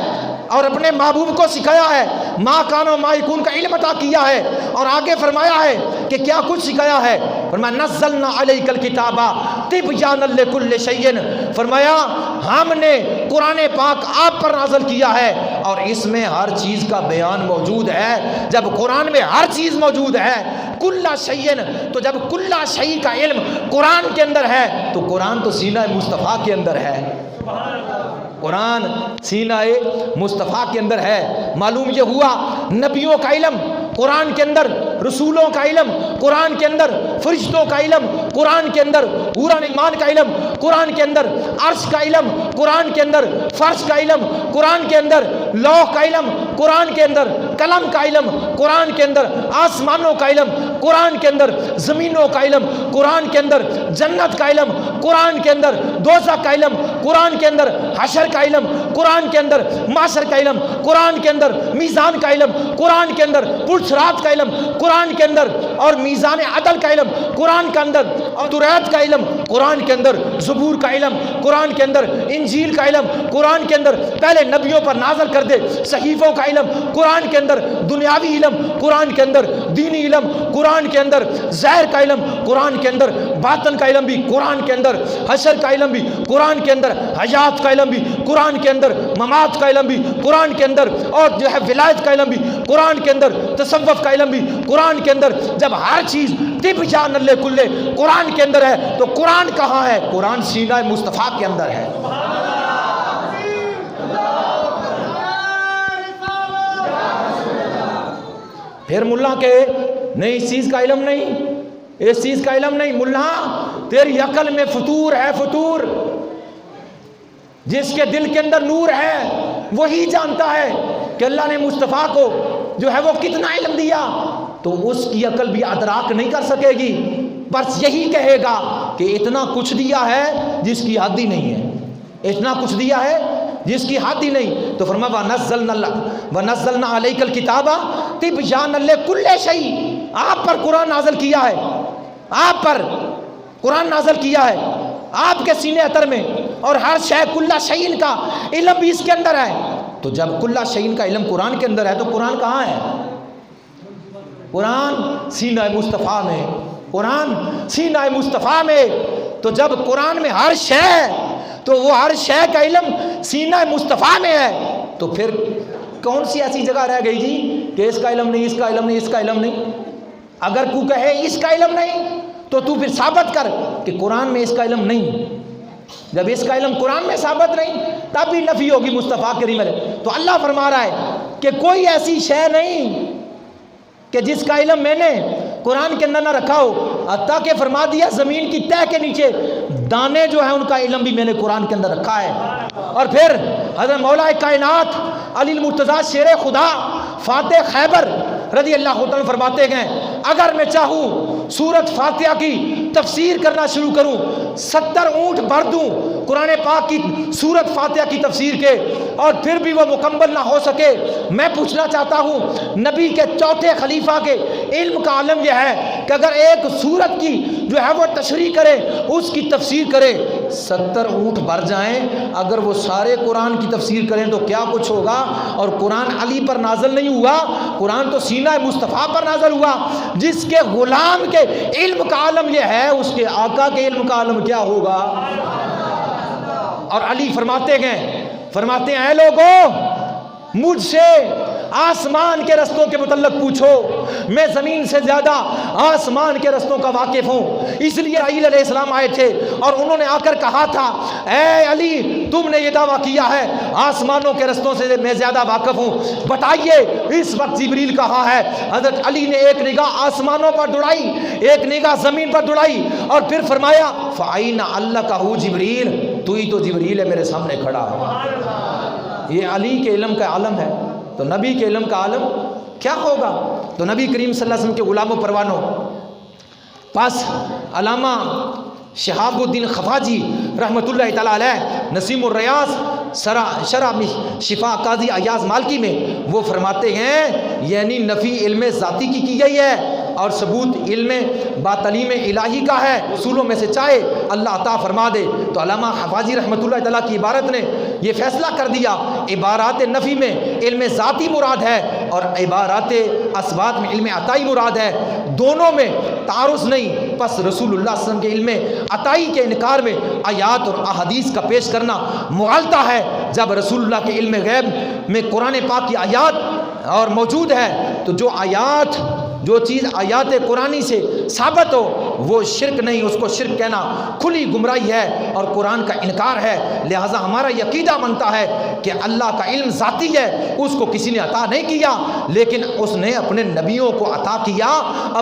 اور اپنے محبوب کو سکھایا ہے، ما کان وما یکون کا علم عطا کیا ہے، اور آگے فرمایا ہے کہ کیا کچھ سکھایا ہے، فرمایا نزلنا علیک الکتاب تبیانا لکل شیء، فرمایا ہم نے قرآن پاک آپ پر نازل کیا ہے اور اس میں ہر چیز کا بیان موجود ہے۔ جب قرآن میں ہر چیز موجود ہے کل شیء، تو جب کل شیء کا علم قرآن کے اندر ہے تو قرآن تو سینہ مصطفیٰ کے اندر ہے، قرآن سینہ مصطفیٰ کے اندر ہے۔ معلوم یہ ہوا نبیوں کا علم قرآن کے اندر، رسولوں کا علم قرآن کے اندر، فرشتوں کا علم قرآن کے اندر، حوران ایمان کا علم قرآن کے اندر، عرش کا علم قرآن کے اندر، فرش کا علم قرآن کے اندر، لوح کا علم قرآن کے اندر، قلم کا علم قرآن کے اندر، آسمانوں کا علم قرآن کے اندر، زمینوں کا علم قرآن کے اندر، جنت کا علم قرآن کے اندر، دوزخ کا علم قرآن کے اندر، حشر کا علم قرآن کے اندر، معاشر کا علم قرآن کے اندر، میزان کا علم قرآن کے اندر، پلسرات کا علم قرآن کے اندر، اور میزان عدل کا علم قرآن کے اندر، اور توریت کا علم قرآن کے اندر، زبور کا علم قرآن کے اندر، انجیل کا علم قرآن کے اندر، پہلے نبیوں پر نازل کر دے صحیفوں کا علم قرآن کے اندر، دنیاوی علم قرآن کے اندر، دینی علم قرآن کے اندر، ظاہر کا علم قرآن کے اندر، باطن کا علم بھی قرآن کے اندر، حشر کا علم بھی قرآن کے اندر، حیات کا علم بھی قرآن کے اندر، ممات کا علم بھی قرآن کے اندر، اور جو ہے ولایت کا علم بھی قرآن کے اندر، تصوف کا علم بھی قرآن کے اندر۔ جب ہر چیز تبیان لکل قرآن کے اندر ہے تو قرآن کہاں ہے؟ قرآن سینہ مصطفیٰ کے اندر ہے۔ پھر ملا کہ نہیں اس چیز کا علم نہیں، اس چیز کا علم نہیں، ملا تیری عقل میں فطور ہے، فطور، جس کے دل کے اندر نور ہے وہی جانتا ہے کہ اللہ نے مصطفیٰ کو جو ہے وہ کتنا علم دیا، تو اس کی عقل بھی ادراک نہیں کر سکے گی، بس یہی کہے گا کہ اتنا کچھ دیا ہے جس کی حد ہی نہیں ہے، اتنا کچھ دیا ہے جس کی حد ہی نہیں۔ تو فرمایا وَنَزَّلْنَا عَلَيْكَ الْكِتَابَ تِبْيَانًا لِكُلِّ شَيْءٍ، آپ پر قرآن نازل کیا ہے، آپ پر قرآن نازل کیا ہے آپ کے سینے اطر میں، اور ہر شے کل شیء کا علم بھی اس کے اندر ہے۔ تو جب کل شیء کا علم قرآن کے اندر ہے تو قرآن کہاں ہے؟ قرآن سینہ مصطفیٰ میں، قرآن سینہ مصطفیٰ میں۔ تو جب قرآن میں ہر شے ہے تو وہ ہر شے کا علم سینہ مصطفیٰ میں ہے، تو پھر کون سی ایسی جگہ رہ گئی جی کہ اس کا علم نہیں، اس کا علم نہیں، اس کا علم نہیں؟ اگر کو کہے اس کا علم نہیں تو تو پھر ثابت کر کہ قرآن میں اس کا علم نہیں۔ جب اس کا علم قرآن میں ثابت نہیں تب بھی نفی ہوگی مصطفیٰ کریم علیہ۔ تو اللہ فرما رہا ہے کہ کوئی ایسی شے نہیں کہ جس کا علم میں نے قرآن کے اندر نہ رکھا ہو، حتیٰ کہ فرما دیا زمین کی تہ کے نیچے دانے جو ہیں ان کا علم بھی میں نے قرآن کے اندر رکھا ہے۔ اور پھر حضرت مولا کائنات علی المرتضیٰ شیر خدا فاتح خیبر رضی اللہ عنہ فرماتے گئے اگر میں چاہوں سورت فاتحہ کی تفسیر کرنا شروع کروں، 70 اونٹ بھر دوں قرآن پاک کی سورت فاتحہ کی تفسیر کے، اور پھر بھی وہ مکمل نہ ہو سکے، میں پوچھنا چاہتا ہوں نبی کے چوتھے خلیفہ کے علم کا عالم یہ ہے کہ اگر ایک سورت کی جو ہے وہ تشریح کرے، اس کی تفسیر کرے، 70 اونٹ بھر جائیں، اگر وہ سارے قرآن کی تفسیر کریں تو کیا کچھ ہوگا۔ اور قرآن علی پر نازل نہیں ہوا، قرآن تو سینہ مصطفیٰ پر نازل ہوا، جس کے غلام کے علم کا عالم یہ ہے، اس کے آقا کے علم کا عالم کیا ہوگا۔ اور علی فرماتے ہیں اے لوگوں، مجھ سے آسمان کے رستوں کے متعلق پوچھو، میں زمین سے زیادہ آسمان کے رستوں کا واقف ہوں۔ اس لیے علیہ السلام آئے تھے اور انہوں نے آ کر کہا تھا، اے علی تم نے یہ دعویٰ کیا ہے آسمانوں کے رستوں سے میں زیادہ واقف ہوں، بتائیے اس وقت جبریل کہاں ہے؟ حضرت علی نے ایک نگاہ آسمانوں پر دوڑائی، ایک نگاہ زمین پر دوڑائی اور پھر فرمایا فَأَيْنَ عَلَّقَهُ جبریل، تو ہی تو جبریل ہے میرے سامنے کھڑا ہے۔ یہ علی کے علم کا عالم ہے، تو نبی کے علم کا عالم کیا ہوگا؟ تو نبی کریم صلی اللہ علیہ وسلم کے غلام و پروانوں، پاس علامہ شہاب الدین خفاجی رحمۃ اللہ تعالیٰ علیہ نسیم الریاض شرح شفا قاضی ایاز مالکی میں وہ فرماتے ہیں یعنی نفی علم ذاتی کی گئی ہے اور ثبوت علم باطلیم الہی کا ہے، اصولوں میں سے چاہے اللہ عطا فرما دے۔ تو علامہ حفاظی رحمۃ اللہ تعالیٰ کی عبارت نے یہ فیصلہ کر دیا عبارات نفی میں علم ذاتی مراد ہے اور عبارات اثبات میں علم عطائی مراد ہے، دونوں میں تعارض نہیں۔ پس رسول اللہ صلی اللہ علیہ وسلم کے علم عطائی کے انکار میں آیات اور احادیث کا پیش کرنا مغالطہ ہے۔ جب رسول اللہ کے علم غیب میں قرآن پاک کی آیات اور موجود ہے تو جو چیز آیات قرآنی سے ثابت ہو وہ شرک نہیں، اس کو شرک کہنا کھلی گمراہی ہے اور قرآن کا انکار ہے۔ لہٰذا ہمارا عقیدہ بنتا ہے کہ اللہ کا علم ذاتی ہے، اس کو کسی نے عطا نہیں کیا، لیکن اس نے اپنے نبیوں کو عطا کیا،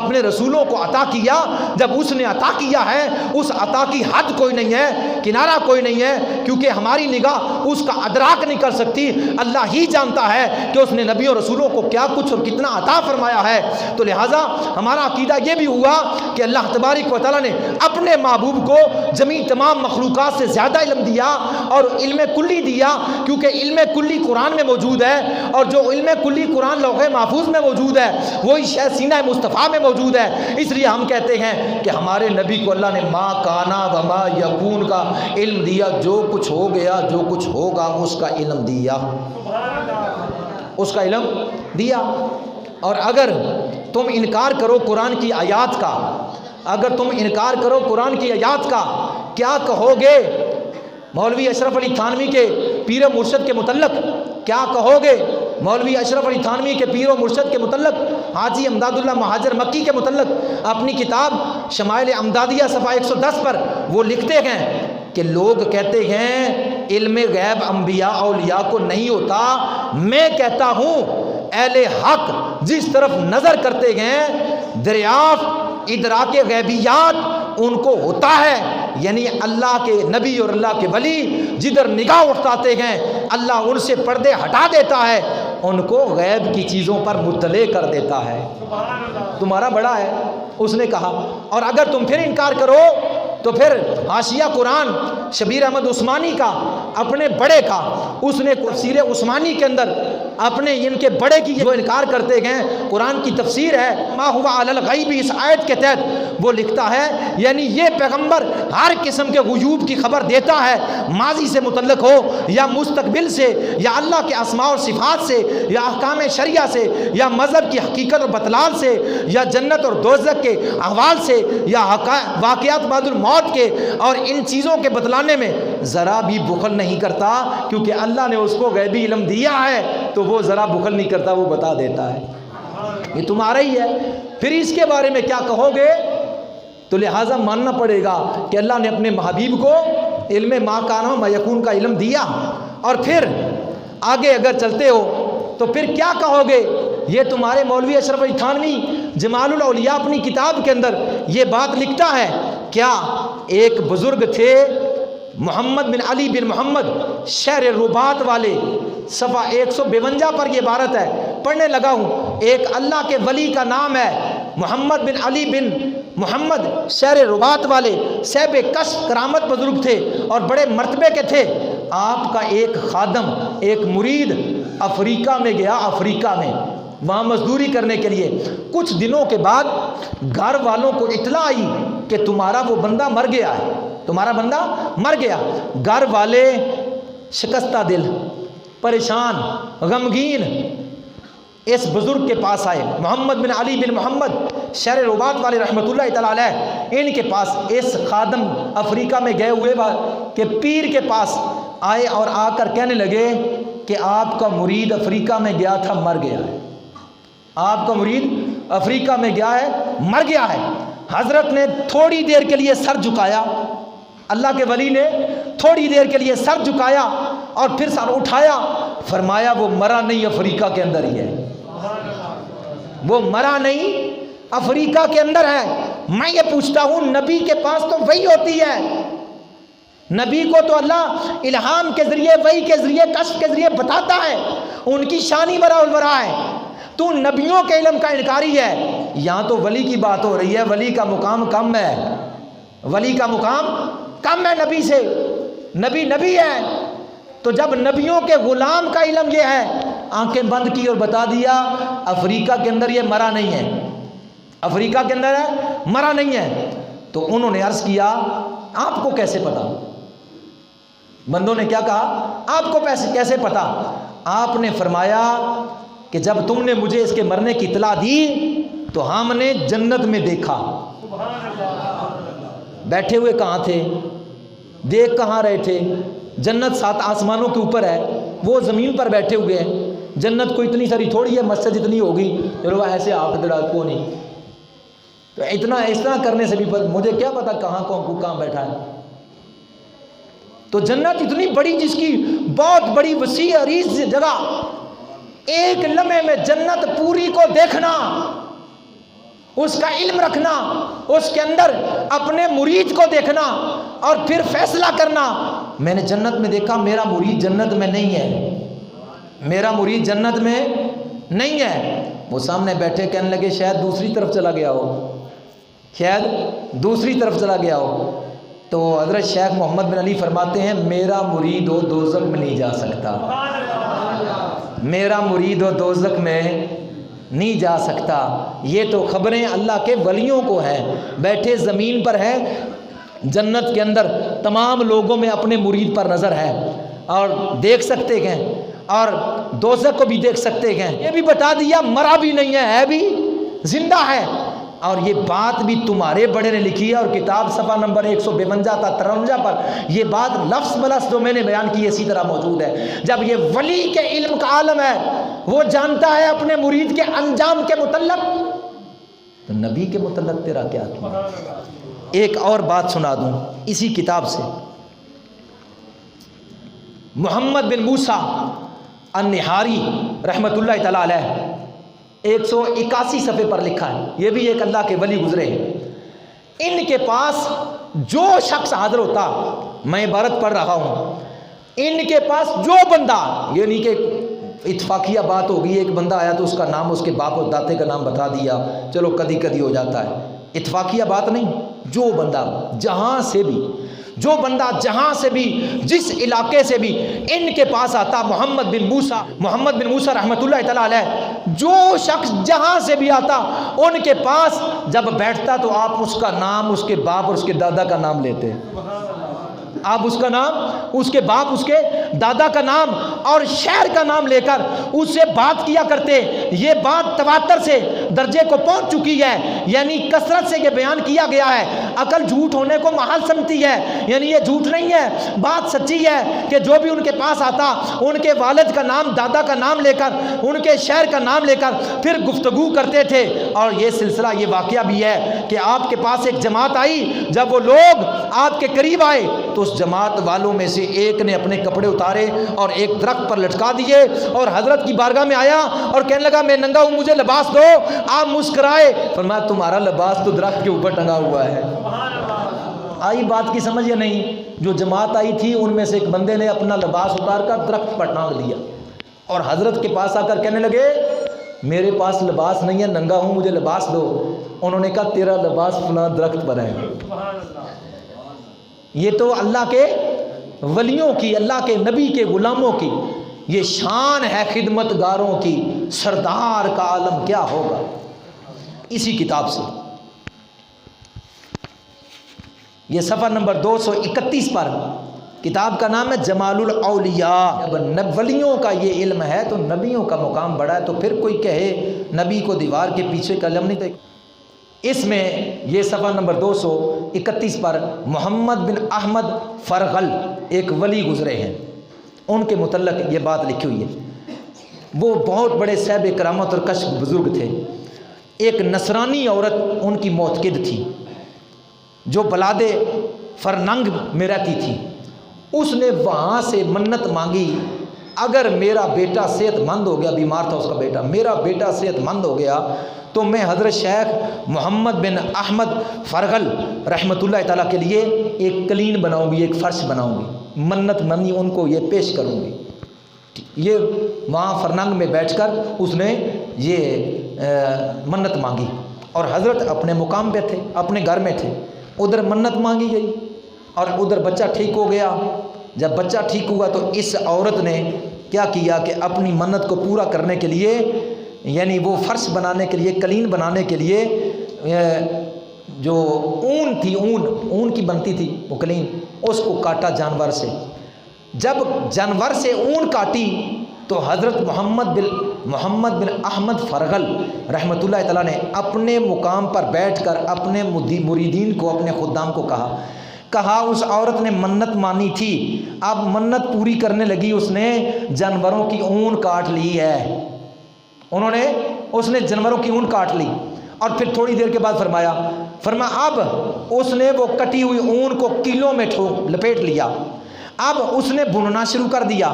اپنے رسولوں کو عطا کیا۔ جب اس نے عطا کیا ہے اس عطا کی حد کوئی نہیں ہے، کنارہ کوئی نہیں ہے، کیونکہ ہماری نگاہ اس کا ادراک نہیں کر سکتی۔ اللہ ہی جانتا ہے کہ اس نے نبیوں رسولوں کو کیا کچھ اور کتنا عطا فرمایا ہے۔ تو لہٰذا ہمارا عقیدہ یہ بھی ہوا کہ اللہ تبارک و تعالیٰ نے اپنے محبوب کو جمیع تمام مخلوقات سے زیادہ علم دیا اور علم کلی دیا، کیونکہ علم کلی قرآن میں موجود ہے اور جو علم کلی قرآن لوح محفوظ میں موجود ہے وہی شہ سینہ مصطفیٰ میں موجود ہے۔ اس لیے ہم کہتے ہیں کہ ہمارے نبی کو اللہ نے ما کانا و ما یکون کا علم دیا، جو کچھ ہو گیا جو کچھ ہوگا اس کا علم دیا، اس کا علم دیا۔ اور اگر تم انکار کرو قرآن کی آیات کا، اگر تم انکار کرو قرآن کی آیات کا، کیا کہو گے مولوی اشرف علی تھانوی کے پیر و مرشد کے متعلق؟ کیا کہو گے مولوی اشرف علی تھانوی کے پیر و مرشد کے متعلق، حاجی امداد اللہ مہاجر مکی کے متعلق؟ اپنی کتاب شمائل امدادیہ صفحہ 110 پر وہ لکھتے ہیں کہ لوگ کہتے ہیں علم غیب انبیاء اولیاء کو نہیں ہوتا، میں کہتا ہوں اہل حق جس طرف نظر کرتے ہیں دریافت ادراک غیبیات ان کو ہوتا ہے، یعنی اللہ کے نبی اور اللہ کے ولی جدھر نگاہ اٹھاتے ہیں اللہ ان سے پردے ہٹا دیتا ہے، ان کو غیب کی چیزوں پر مطلع کر دیتا ہے۔ تمہارا بڑا ہے اس نے کہا، اور اگر تم پھر انکار کرو تو پھر حاشیہ قرآن شبیر احمد عثمانی کا اپنے بڑے کا، اس نے تفسیر عثمانی کے اندر اپنے ان کے بڑے کی جو انکار کرتے ہیں قرآن کی تفسیر ہے ما ہوا علی الغیب، اس آیت کے تحت وہ لکھتا ہے یعنی یہ پیغمبر ہر قسم کے غیوب کی خبر دیتا ہے، ماضی سے متعلق ہو یا مستقبل سے یا اللہ کے اسماء اور صفات سے یا احکام شریعہ سے یا مذہب کی حقیقت اور بطلان سے یا جنت اور دوزخ کے احوال سے یا واقعات بعد الموت کے، اور ان چیزوں کے بتلانے میں ذرا بھی بخل نہیں کرتا، کیونکہ اللہ نے اس کو غیبی علم دیا ہے تو وہ ذرا بخل نہیں کرتا، وہ بتا دیتا ہے۔ یہ تمہارا ہی ہے، پھر اس کے بارے میں کیا کہو گے؟ تو لہٰذا ماننا پڑے گا کہ اللہ نے اپنے محبوب کو علم ما کان و ما یکون کا علم دیا۔ اور پھر آگے اگر چلتے ہو تو پھر کیا کہو گے؟ یہ تمہارے مولوی اشرف علی تھانوی جمال الاولیاء اپنی کتاب کے اندر یہ بات لکھتا ہے، کیا ایک بزرگ تھے محمد بن علی بن محمد شہر رباط والے، صفحہ 152 پر یہ عبارت ہے، پڑھنے لگا ہوں۔ ایک اللہ کے ولی کا نام ہے محمد بن علی بن محمد شہر رباط والے، صاحب کشف کرامت بزرگ تھے اور بڑے مرتبے کے تھے۔ آپ کا ایک خادم، ایک مرید افریقہ میں گیا، افریقہ میں وہاں مزدوری کرنے کے لیے۔ کچھ دنوں کے بعد گھر والوں کو اطلاع آئی کہ تمہارا وہ بندہ مر گیا ہے، تمہارا بندہ مر گیا۔ گھر والے شکستہ دل، پریشان، غمگین اس بزرگ کے پاس آئے، محمد بن علی بن محمد شہر رباط والے رحمۃ اللہ تعالیٰ علیہ، ان کے پاس اس خادم افریقہ میں گئے ہوئے کے پیر کے پاس آئے اور آ کر کہنے لگے کہ آپ کا مرید افریقہ میں گیا تھا، مر گیا ہے، آپ کا مرید افریقہ میں گیا ہے، مر گیا ہے۔ حضرت نے تھوڑی دیر کے لیے سر جھکایا، اللہ کے ولی نے تھوڑی دیر کے لیے سر جھکایا اور پھر سر اٹھایا، فرمایا وہ مرا نہیں، افریقہ کے اندر ہی ہے، وہ مرا نہیں، افریقہ کے اندر ہے۔ میں یہ پوچھتا ہوں، نبی کے پاس تو وحی ہوتی ہے، نبی کو تو اللہ الہام کے ذریعے، وحی کے ذریعے، کشف کے ذریعے بتاتا ہے، ان کی شانی ورا الورا ہے، تو نبیوں کے علم کا انکاری ہے۔ یہاں تو ولی کی بات ہو رہی ہے، ولی کا مقام کم ہے، ولی کا مقام کم ہے نبی سے، نبی نبی ہے۔ تو جب نبیوں کے غلام کا علم یہ ہے، آنکھیں بند کی اور بتا دیا افریقہ کے اندر یہ مرا نہیں ہے، افریقہ کے اندر ہے، مرا نہیں ہے، تو انہوں نے عرض کیا آپ کو کیسے پتا؟ بندوں نے کیا کہا آپ کو کیسے پتا؟ آپ نے فرمایا کہ جب تم نے مجھے اس کے مرنے کی اطلاع دی تو ہم نے جنت میں دیکھا۔ بیٹھے ہوئے کہاں تھے؟ دیکھ کہاں رہے تھے؟ جنت 7 آسمانوں کے اوپر ہے، وہ زمین پر بیٹھے ہوئے ہیں۔ جنت کوئی اتنی ساری تھوڑی ہے، مسجد اتنی ہوگی، چلو ایسے آنکھ دڑا کو نہیں، تو اتنا اس طرح کرنے سے بھی مجھے کیا پتا کہاں بیٹھا ہے۔ تو جنت اتنی بڑی، جس کی بہت بڑی وسیع عریض جگہ، ایک لمحے میں جنت پوری کو دیکھنا، اس کا علم رکھنا، اس کے اندر اپنے مرید کو دیکھنا اور پھر فیصلہ کرنا۔ میں نے جنت میں دیکھا میرا مرید جنت میں نہیں ہے، میرا مرید جنت میں نہیں ہے۔ وہ سامنے بیٹھے کہنے لگے شاید دوسری طرف چلا گیا ہو، شاید دوسری طرف چلا گیا ہو۔ تو حضرت شیخ محمد بن علی فرماتے ہیں میرا مرید و دوزخ میں نہیں جا سکتا، میرا مرید و دوزخ میں نہیں جا سکتا۔ یہ تو خبریں اللہ کے ولیوں کو ہیں، بیٹھے زمین پر ہیں، جنت کے اندر تمام لوگوں میں اپنے مرید پر نظر ہے اور دیکھ سکتے ہیں، اور دوزخ کو بھی دیکھ ہیں۔ یہ بھی بتا دیا مرا بھی نہیں ہے بھی زندہ ہے، اور یہ بات بھی تمہارے بڑے نے لکھی ہے، اور کتاب صفحہ نمبر 152 تا 53 پر یہ بات لفظ بلفظ جو میں نے بیان کی اسی طرح موجود ہے۔ جب یہ ولی کے علم کا عالم ہے، وہ جانتا ہے اپنے مرید کے انجام کے متعلق، تو نبی کے متعلق تیرا کیا کیا؟ ایک اور بات سنا دوں اسی کتاب سے، محمد بن موسیٰ النہاری رحمۃ اللہ تعالی علیہ 181 صفحے پر لکھا ہے، یہ بھی ایک اللہ کے ولی گزرے ہیں۔ ان کے پاس جو شخص حاضر ہوتا، میں عبارت پڑھ رہا ہوں، ان کے پاس جو بندہ، یہ نہیں کہ اتفاقیہ بات ہوگی، ایک بندہ آیا تو اس کا نام، اس کے باپ اور دادے کا نام بتا دیا، چلو کدی کدی ہو جاتا ہے، اتفاقیہ بات نہیں۔ جو بندہ جہاں سے بھی، جو بندہ جہاں سے بھی، جس علاقے سے بھی ان کے پاس آتا، محمد بن موسیٰ رحمۃ اللہ تعالی علیہ، جو شخص جہاں سے بھی آتا ان کے پاس جب بیٹھتا تو آپ اس کا نام، اس کے باپ اور اس کے دادا کا نام لیتے، آپ اس کا نام، اس کے باپ، اس کے دادا کا نام اور شہر کا نام لے کر اس سے بات کیا کرتے۔ یہ بات تواتر سے درجے کو پہنچ چکی ہے، یعنی کثرت سے یہ بیان کیا گیا ہے۔ عقل جھوٹ ہونے کو محال سمجھتی ہے، یعنی یہ جھوٹ نہیں ہے، بات سچی ہے کہ جو بھی ان کے پاس آتا ان کے والد کا نام، دادا کا نام لے کر، ان کے شہر کا نام لے کر پھر گفتگو کرتے تھے۔ اور یہ سلسلہ، یہ واقعہ بھی ہے کہ آپ کے پاس ایک جماعت آئی، جب وہ لوگ آپ کے قریب آئے تو اس جماعت والوں میں سے ایک نے اپنے کپڑے اتارے اور ایک درخت پر لٹکا دیے اور حضرت کی بارگاہ میں آیا اور کہنے لگا میں ننگا ہوں، مجھے لباس دو۔ آپ مسکرائے، فرمایا تمہارا لباس تو درخت کے اوپر ٹنگا ہوا ہے۔ آئی بات کی سمجھ یا نہیں؟ جو جماعت آئی تھی ان میں سے ایک بندے نے اپنا لباس اتار کر درخت پر ٹانگ دیا اور حضرت کے پاس آ کر کہنے لگے میرے پاس لباس نہیں ہے، ننگا ہوں، مجھے لباس دو۔ انہوں نے کہا تیرا لباس فلاں درخت پر ہے۔ یہ تو اللہ کے ولیوں کی، اللہ کے نبی کے غلاموں کی یہ شان ہے، خدمت گاروں کی، سردار کا عالم کیا ہوگا۔ اسی کتاب سے یہ صفحہ نمبر 231 پر، کتاب کا نام ہے جمال الاولیاء۔ جب ولیوں کا یہ علم ہے تو نبیوں کا مقام بڑا ہے، تو پھر کوئی کہے نبی کو دیوار کے پیچھے کا علم نہیں تھا۔ اس میں یہ صفحہ نمبر 231 پر محمد بن احمد فرغل ایک ولی گزرے ہیں، ان کے متعلق یہ بات لکھی ہوئی ہے. وہ بہت بڑے صاحب کرامت اور کشف بزرگ تھے. ایک نصرانی عورت ان کی معتقد تھی جو بلاد فرنگ میں رہتی تھی. اس نے وہاں سے منت مانگی اگر میرا بیٹا صحت مند ہو گیا، بیمار تھا اس کا بیٹا، میرا بیٹا صحت مند ہو گیا تو میں حضرت شیخ محمد بن احمد فرغل رحمۃ اللہ تعالیٰ کے لیے ایک کلین بناؤں گی، ایک فرش بناؤں گی، منت منی ان کو یہ پیش کروں گی. یہ وہاں فرنگ میں بیٹھ کر اس نے یہ منت مانگی اور حضرت اپنے مقام پہ تھے، اپنے گھر میں تھے. ادھر منت مانگی گئی اور ادھر بچہ ٹھیک ہو گیا. جب بچہ ٹھیک ہوا تو اس عورت نے کیا کیا کہ اپنی منت کو پورا کرنے کے لیے، یعنی وہ فرش بنانے کے لیے، کلین بنانے کے لیے جو اون تھی، اون کی بنتی تھی وہ کلین، اس کو کاٹا جانور سے. جب جانور سے اون کاٹی تو حضرت محمد بن احمد فرغل رحمۃ اللہ تعالیٰ نے اپنے مقام پر بیٹھ کر اپنے مریدین کو، اپنے خدام کو کہا اس عورت نے منت مانی تھی، اب منت پوری کرنے لگی، اس نے جانوروں کی اون کاٹ لی ہے. اس نے جانوروں کی اون کاٹ لی. اور پھر تھوڑی دیر کے بعد فرمایا اب اس نے وہ کٹی ہوئی اون کو کیلوں میں لپیٹ لیا. اب اس نے بننا شروع کر دیا.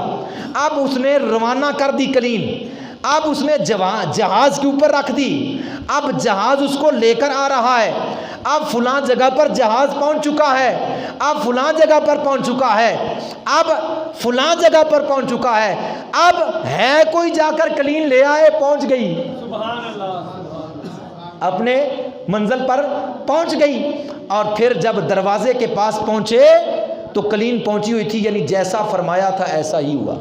اب اس نے روانہ کر دی کلین. اب اس نے جہاز کے اوپر رکھ دی. اب جہاز اس کو لے کر آ رہا ہے. اب فلاں جگہ پر جہاز پہنچ چکا ہے. اب فلاں جگہ پر پہنچ چکا ہے. اب فلاں جگہ پر پہنچ چکا ہے. اب ہے کوئی جا کر کلین لے آئے، پہنچ گئی، سبحان اللہ، اپنے منزل پر پہنچ گئی. اور پھر جب دروازے کے پاس پہنچے تو کلین پہنچی ہوئی تھی، یعنی جیسا فرمایا تھا ایسا ہی ہوا.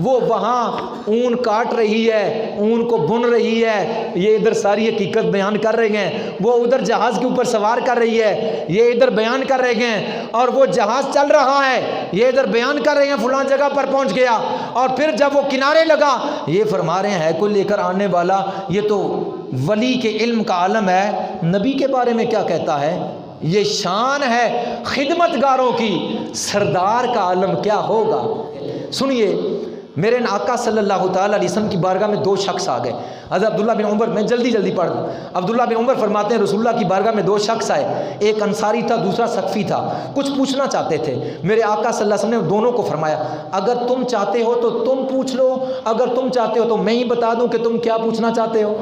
وہ وہاں اون کاٹ رہی ہے، اون کو بن رہی ہے، یہ ادھر ساری حقیقت بیان کر رہے ہیں. وہ ادھر جہاز کے اوپر سوار کر رہی ہے، یہ ادھر بیان کر رہے ہیں. اور وہ جہاز چل رہا ہے، یہ ادھر بیان کر رہے ہیں فلاں جگہ پر پہنچ گیا. اور پھر جب وہ کنارے لگا، یہ فرما رہے ہیں ہے کوئی لے کر آنے والا. یہ تو ولی کے علم کا عالم ہے. نبی کے بارے میں کیا کہتا ہے؟ یہ شان ہے خدمت گاروں کی، سردار کا عالم کیا ہوگا. سنیے، میرے آقا صلی اللہ تعالیٰ علیہ وسلم کی بارگاہ میں دو شخص آ گئے. حضرت عبداللہ بن عمر، میں جلدی پڑھ دوں. عبداللہ بن عمر فرماتے ہیں رسول اللہ کی بارگاہ میں دو شخص آئے، ایک انصاری تھا، دوسرا ثقفی تھا. کچھ پوچھنا چاہتے تھے. میرے آقا صلی اللہ علیہ وسلم نے دونوں کو فرمایا اگر تم چاہتے ہو تو تم پوچھ لو، اگر تم چاہتے ہو تو میں ہی بتا دوں کہ تم کیا پوچھنا چاہتے ہو.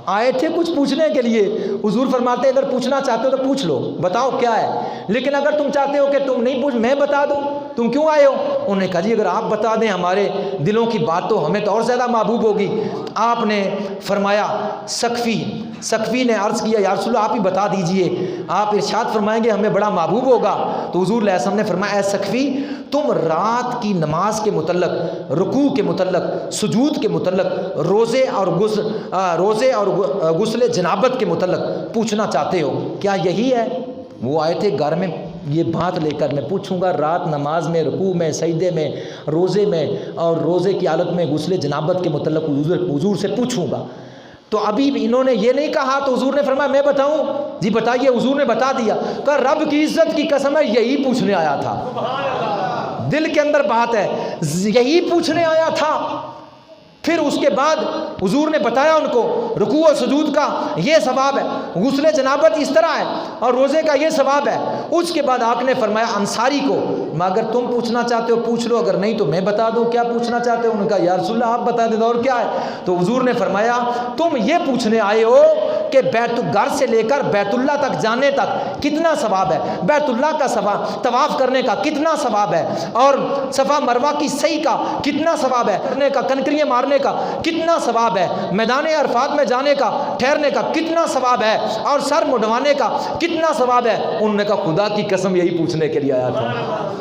آئے تھے کچھ پوچھنے کے لیے. حضور فرماتے اگر پوچھنا چاہتے ہو تو پوچھ لو، بتاؤ کیا ہے. لیکن اگر تم چاہتے ہو کہ تم نہیں پوچھ، میں بتا دوں، تم کیوں آئے ہو؟ انہوں نے کہا جی اگر آپ بتا دیں ہمارے دلوں کی بات تو ہمیں تو اور زیادہ محبوب ہوگی. آپ نے فرمایا ثقفی نے عرض کیا یا رسول اللہ آپ ہی بتا دیجئے، آپ ارشاد فرمائیں گے ہمیں بڑا محبوب ہوگا. تو حضور علیہ السلام نے فرمایا اے ثقفی، تم رات کی نماز کے متعلق، رکوع کے متعلق، سجود کے متعلق، روزے اور غسل جنابت کے متعلق پوچھنا چاہتے ہو، کیا یہی ہے؟ وہ آئے تھے گھر میں یہ بات لے کر، میں پوچھوں گا رات نماز میں، رکوع میں، سجدے میں، روزے میں اور روزے کی حالت میں غسل جنابت کے متعلق حضور سے پوچھوں گا. تو ابھی انہوں نے یہ نہیں کہا تو حضور نے فرمایا میں بتاؤں؟ جی بتائیے. حضور نے بتا دیا. کہا رب کی عزت کی قسم ہے یہی پوچھنے آیا تھا. دل کے اندر بات ہے، یہی پوچھنے آیا تھا. پھر اس کے بعد حضور نے بتایا ان کو رکوع و سجود کا یہ ثواب ہے، غسل جنابت اس طرح ہے اور روزے کا یہ ثواب ہے. اس کے بعد آپ نے فرمایا انصاری کو اگر تم پوچھنا چاہتے ہو پوچھ لو، اگر نہیں تو میں بتا دوں کیا پوچھنا چاہتے ہو. انہوں نے کہا یا رسول اللہ آپ بتا دیں اور کیا ہے. تو حضور نے فرمایا تم یہ پوچھنے آئے ہو کہ گھر سے لے کر بیت اللہ تک جانے تک کتنا ثواب ہے، بیت اللہ کا طواف کرنے کا کتنا ثواب ہے، اور صفا مروہ کی سعی کا کتنا ثواب ہے، کرنے کا، کنکریاں مارنے کا کتنا ثواب ہے، میدان عرفات میں جانے کا، ٹھہرنے کا کتنا ثواب ہے، اور سر مڈوانے کا کتنا ثواب ہے. انہوں نے کہا خدا کی قسم یہی پوچھنے کے لیے آیا تھا.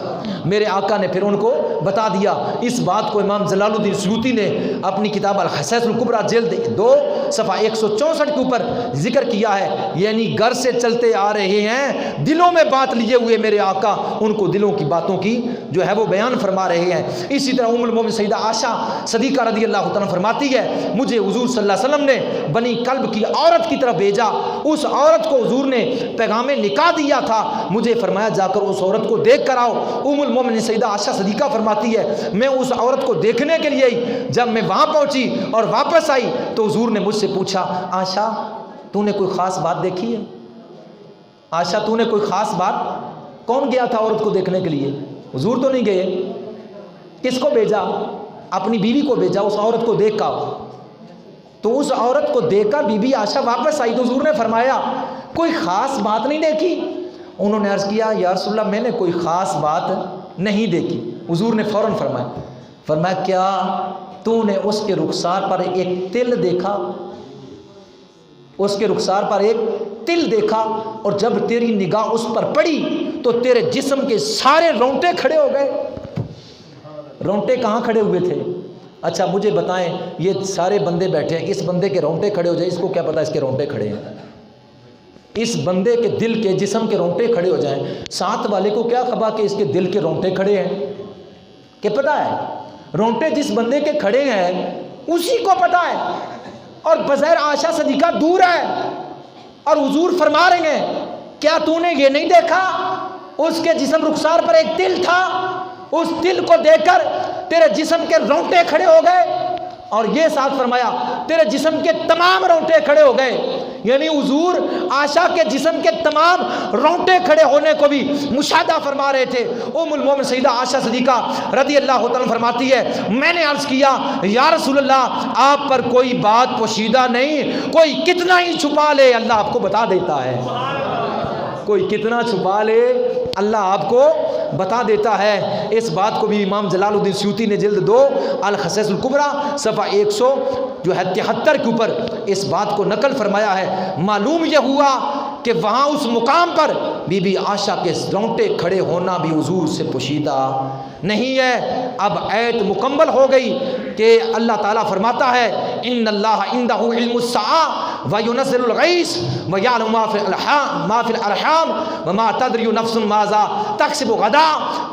میرے آقا نے پھر ان کو بتا دیا۔ اس بات کو امام جلال الدین سیوطی نے اپنی کتاب الخصائص الکبریٰ جلد 2 صفحہ 164 کے اوپر ذکر کیا ہے، یعنی گھر سے چلتے آ رہے ہیں، دلوں میں بات لیے ہوئے میرے آقا ان کو دلوں کی باتوں کی جو ہے وہ بیان فرما رہے ہیں۔ اسی طرح ام المومن سیدہ عائشہ صدیقہ رضی اللہ تعالیٰ فرماتی ہے مجھے حضور صلی اللہ علیہ وسلم نے بنی کلب کی عورت کی طرف بھیجا، اس عورت کو حضور نے پیغام نکاح دیا تھا، مجھے فرمایا جا کر اس عورت کو دیکھ کر آؤ۔ ام المومن سیدہ عائشہ صدیقہ فرماتی ہے میں اس عورت کو دیکھنے کے لیے جب میں وہاں پہنچی اور واپس آئی تو حضور نے مجھ سے پوچھا عائشہ تو نے کوئی خاص بات دیکھی ہے؟ عائشہ تو نے کوئی خاص بات؟ کون گیا تھا عورت کو دیکھنے کے لیے؟ حضور تو نہیں گئے، کس کو بھیجا؟ اپنی بیوی کو بھیجا اس عورت کو دیکھ کر۔ تو اس عورت کو دیکھ کر بی بی عائشہ واپس آئی تو حضور نے فرمایا کوئی خاص بات نہیں دیکھی؟ انہوں نے عرض کیا یا رسول اللہ میں نے کوئی خاص بات نہیں دیکھی۔ حضور نے فوراً فرمایا کیا تو نے اس کے رخسار پر ایک تل دیکھا؟ اس کے رخسار پر ایک تل دیکھا اور جب تیری نگاہ اس پر پڑی تو تیرے جسم کے سارے رونٹے کھڑے ہو گئے۔ رونٹے کہاں کھڑے ہوئے تھے؟ اچھا مجھے بتائیں یہ سارے بندے بیٹھے ہیں، اس بندے کے رونٹے کھڑے ہو جائیں، اس کو کیا پتا اس کے رونٹے کھڑے ہیں؟ اس بندے کے دل کے جسم کے رونٹے کھڑے ہو جائیں، ساتھ والے کو کیا خبر کہ اس کے دل کے رونٹے کھڑے ہیں؟ کہ پتا ہے رونٹے جس بندے کے کھڑے ہیں اسی کو پتا ہے، اور بظاہر عائشہ صدیقہ دور ہے اور حضور فرما رہے ہیں کیا تو نے یہ نہیں دیکھا اس کے جسم رخسار پر ایک تل تھا، اس تل کو دیکھ کر تیرے جسم کے رونٹے کھڑے ہو گئے، اور یہ ساتھ فرمایا تیرے جسم کے تمام رونٹے کھڑے ہو گئے، یعنی حضور عائشہ کے جسم کے تمام رونٹے کھڑے ہونے کو بھی مشاہدہ فرما رہے تھے۔ ام المومن سیدہ عائشہ صدیقہ رضی اللہ تعالیٰ فرماتی ہے میں نے عرض کیا یا رسول اللہ آپ پر کوئی بات پوشیدہ نہیں، کوئی کتنا ہی چھپا لے اللہ آپ کو بتا دیتا ہے، کوئی کتنا چھپا لے اللہ آپ کو بتا دیتا ہے۔ اس بات کو بھی امام جلال الدین سیوطی نے جلد 2 الخصائص الکبریٰ صفحہ 173 کے اوپر اس بات کو نقل فرمایا ہے۔ معلوم یہ ہوا کہ وہاں اس مقام پر بی بی عائشہ کے رونٹے کھڑے ہونا بھی حضور سے پوشیدہ نہیں ہے۔ اب آیت مکمل ہو گئی کہ اللہ تعالیٰ فرماتا ہے ان اللہ عنده علم الساعة وينزل الغیث ويعلم ما في الارحام وما تدری نفس ماذا تکسب غدا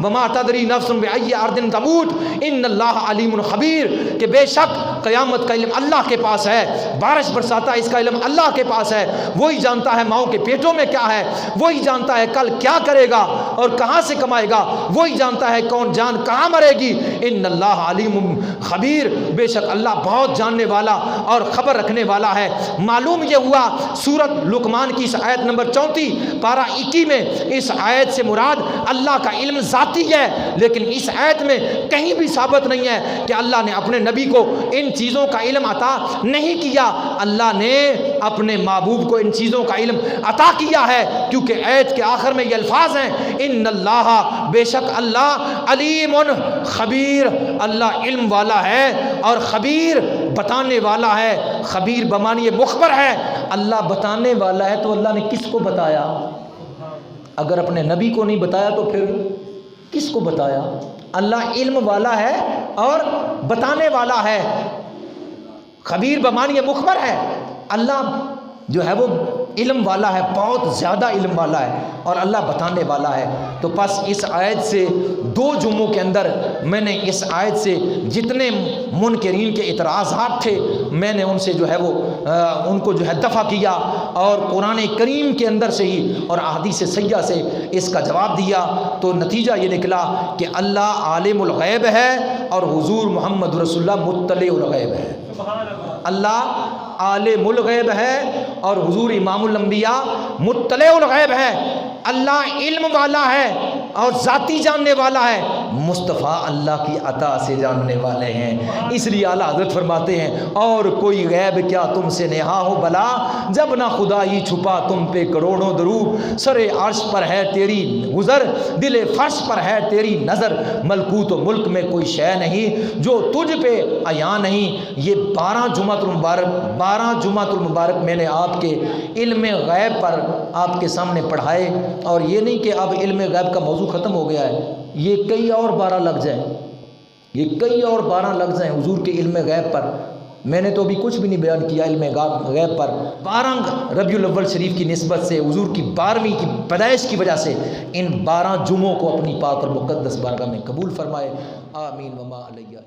وما تدری نفس بأي ارض تموت ان اللہ علیم خبیر، کہ بے شک قیامت کا علم اللہ کے پاس ہے، بارش برساتا ہے اس کا علم اللہ کے پاس ہے، وہی جانتا ہے ماؤں کے پیٹوں میں کیا ہے، وہی جانتا ہے کل کیا کرے گا اور کہاں سے کمائے گا، وہی جانتا ہے کون جان کہاں مرے گی، ان اللہ علیم خبیر، بے شک اللہ بہت جاننے والا اور خبر رکھنے والا ہے۔ معلوم یہ ہوا سورت لقمان کی اس آیت نمبر 34 پارہ 21 میں اس آیت سے مراد اللہ کا علم ذاتی ہے، لیکن اس آیت میں کہیں بھی ثابت نہیں ہے کہ اللہ نے اپنے نبی کو ان چیزوں کا علم عطا نہیں کیا، اللہ نے اپنے محبوب کو ان چیزوں کا علم عطا کیا ہے، کیونکہ آیت کے آخر میں یہ الفاظ ہیں ان اللہ، بے شک اللہ علیم خبیر، اللہ علم والا ہے اور خبیر بتانے والا ہے۔ خبیر بمعنی مخبر ہے، اللہ بتانے والا ہے تو اللہ نے کس کو بتایا؟ اگر اپنے نبی کو نہیں بتایا تو پھر کس کو بتایا؟ اللہ علم والا ہے اور بتانے والا ہے، خبیر بمعنی مخبر ہے، اللہ جو ہے وہ علم والا ہے، بہت زیادہ علم والا ہے اور اللہ بتانے والا ہے۔ تو پس اس آیت سے 2 جمعوں کے اندر میں نے اس آیت سے جتنے منکرین کے اعتراضات تھے میں نے ان سے جو ہے وہ ان کو جو ہے دفع کیا، اور قرآن کریم کے اندر سے ہی اور احادیث سیدہ سے اس کا جواب دیا۔ تو نتیجہ یہ نکلا کہ اللہ عالم الغیب ہے اور حضور محمد رسول اللہ مطلع الغیب ہے۔ اللہ عالم الغیب ہے اور حضور امام الانبیاء مطلع الغیب ہے۔ اللہ علم والا ہے اور ذاتی جاننے والا ہے، مصطفیٰ اللہ کی عطا سے جاننے والے ہیں۔ اس لیے اعلیٰ حضرت فرماتے ہیں اور کوئی غیب کیا تم سے نہا ہو بلا، جب نہ خدا ہی چھپا تم پہ کروڑوں درود، سر عرش پر ہے تیری گزر، دل فرش پر ہے تیری نظر، ملکوت و ملک میں کوئی شے نہیں جو تجھ پہ عیاں نہیں۔ یہ 12 جمعۃ المبارک میں نے آپ کے علم غیب پر آپ کے سامنے پڑھائے، اور یہ نہیں کہ اب علم غیب کا موضوع ختم ہو گیا ہے، یہ کئی اور 12 لگ جائیں، یہ کئی اور 12 لفظ ہیں حضور کے علم غیب پر، میں نے تو ابھی کچھ بھی نہیں بیان کیا علم غیب پر۔ 12 ربیع الاول شریف کی نسبت سے، حضور کی 12ویں کی پیدائش کی وجہ سے ان 12 جمعوں کو اپنی پاک اور مقدس بارگاہ میں قبول فرمائے، آمین وما علیہ۔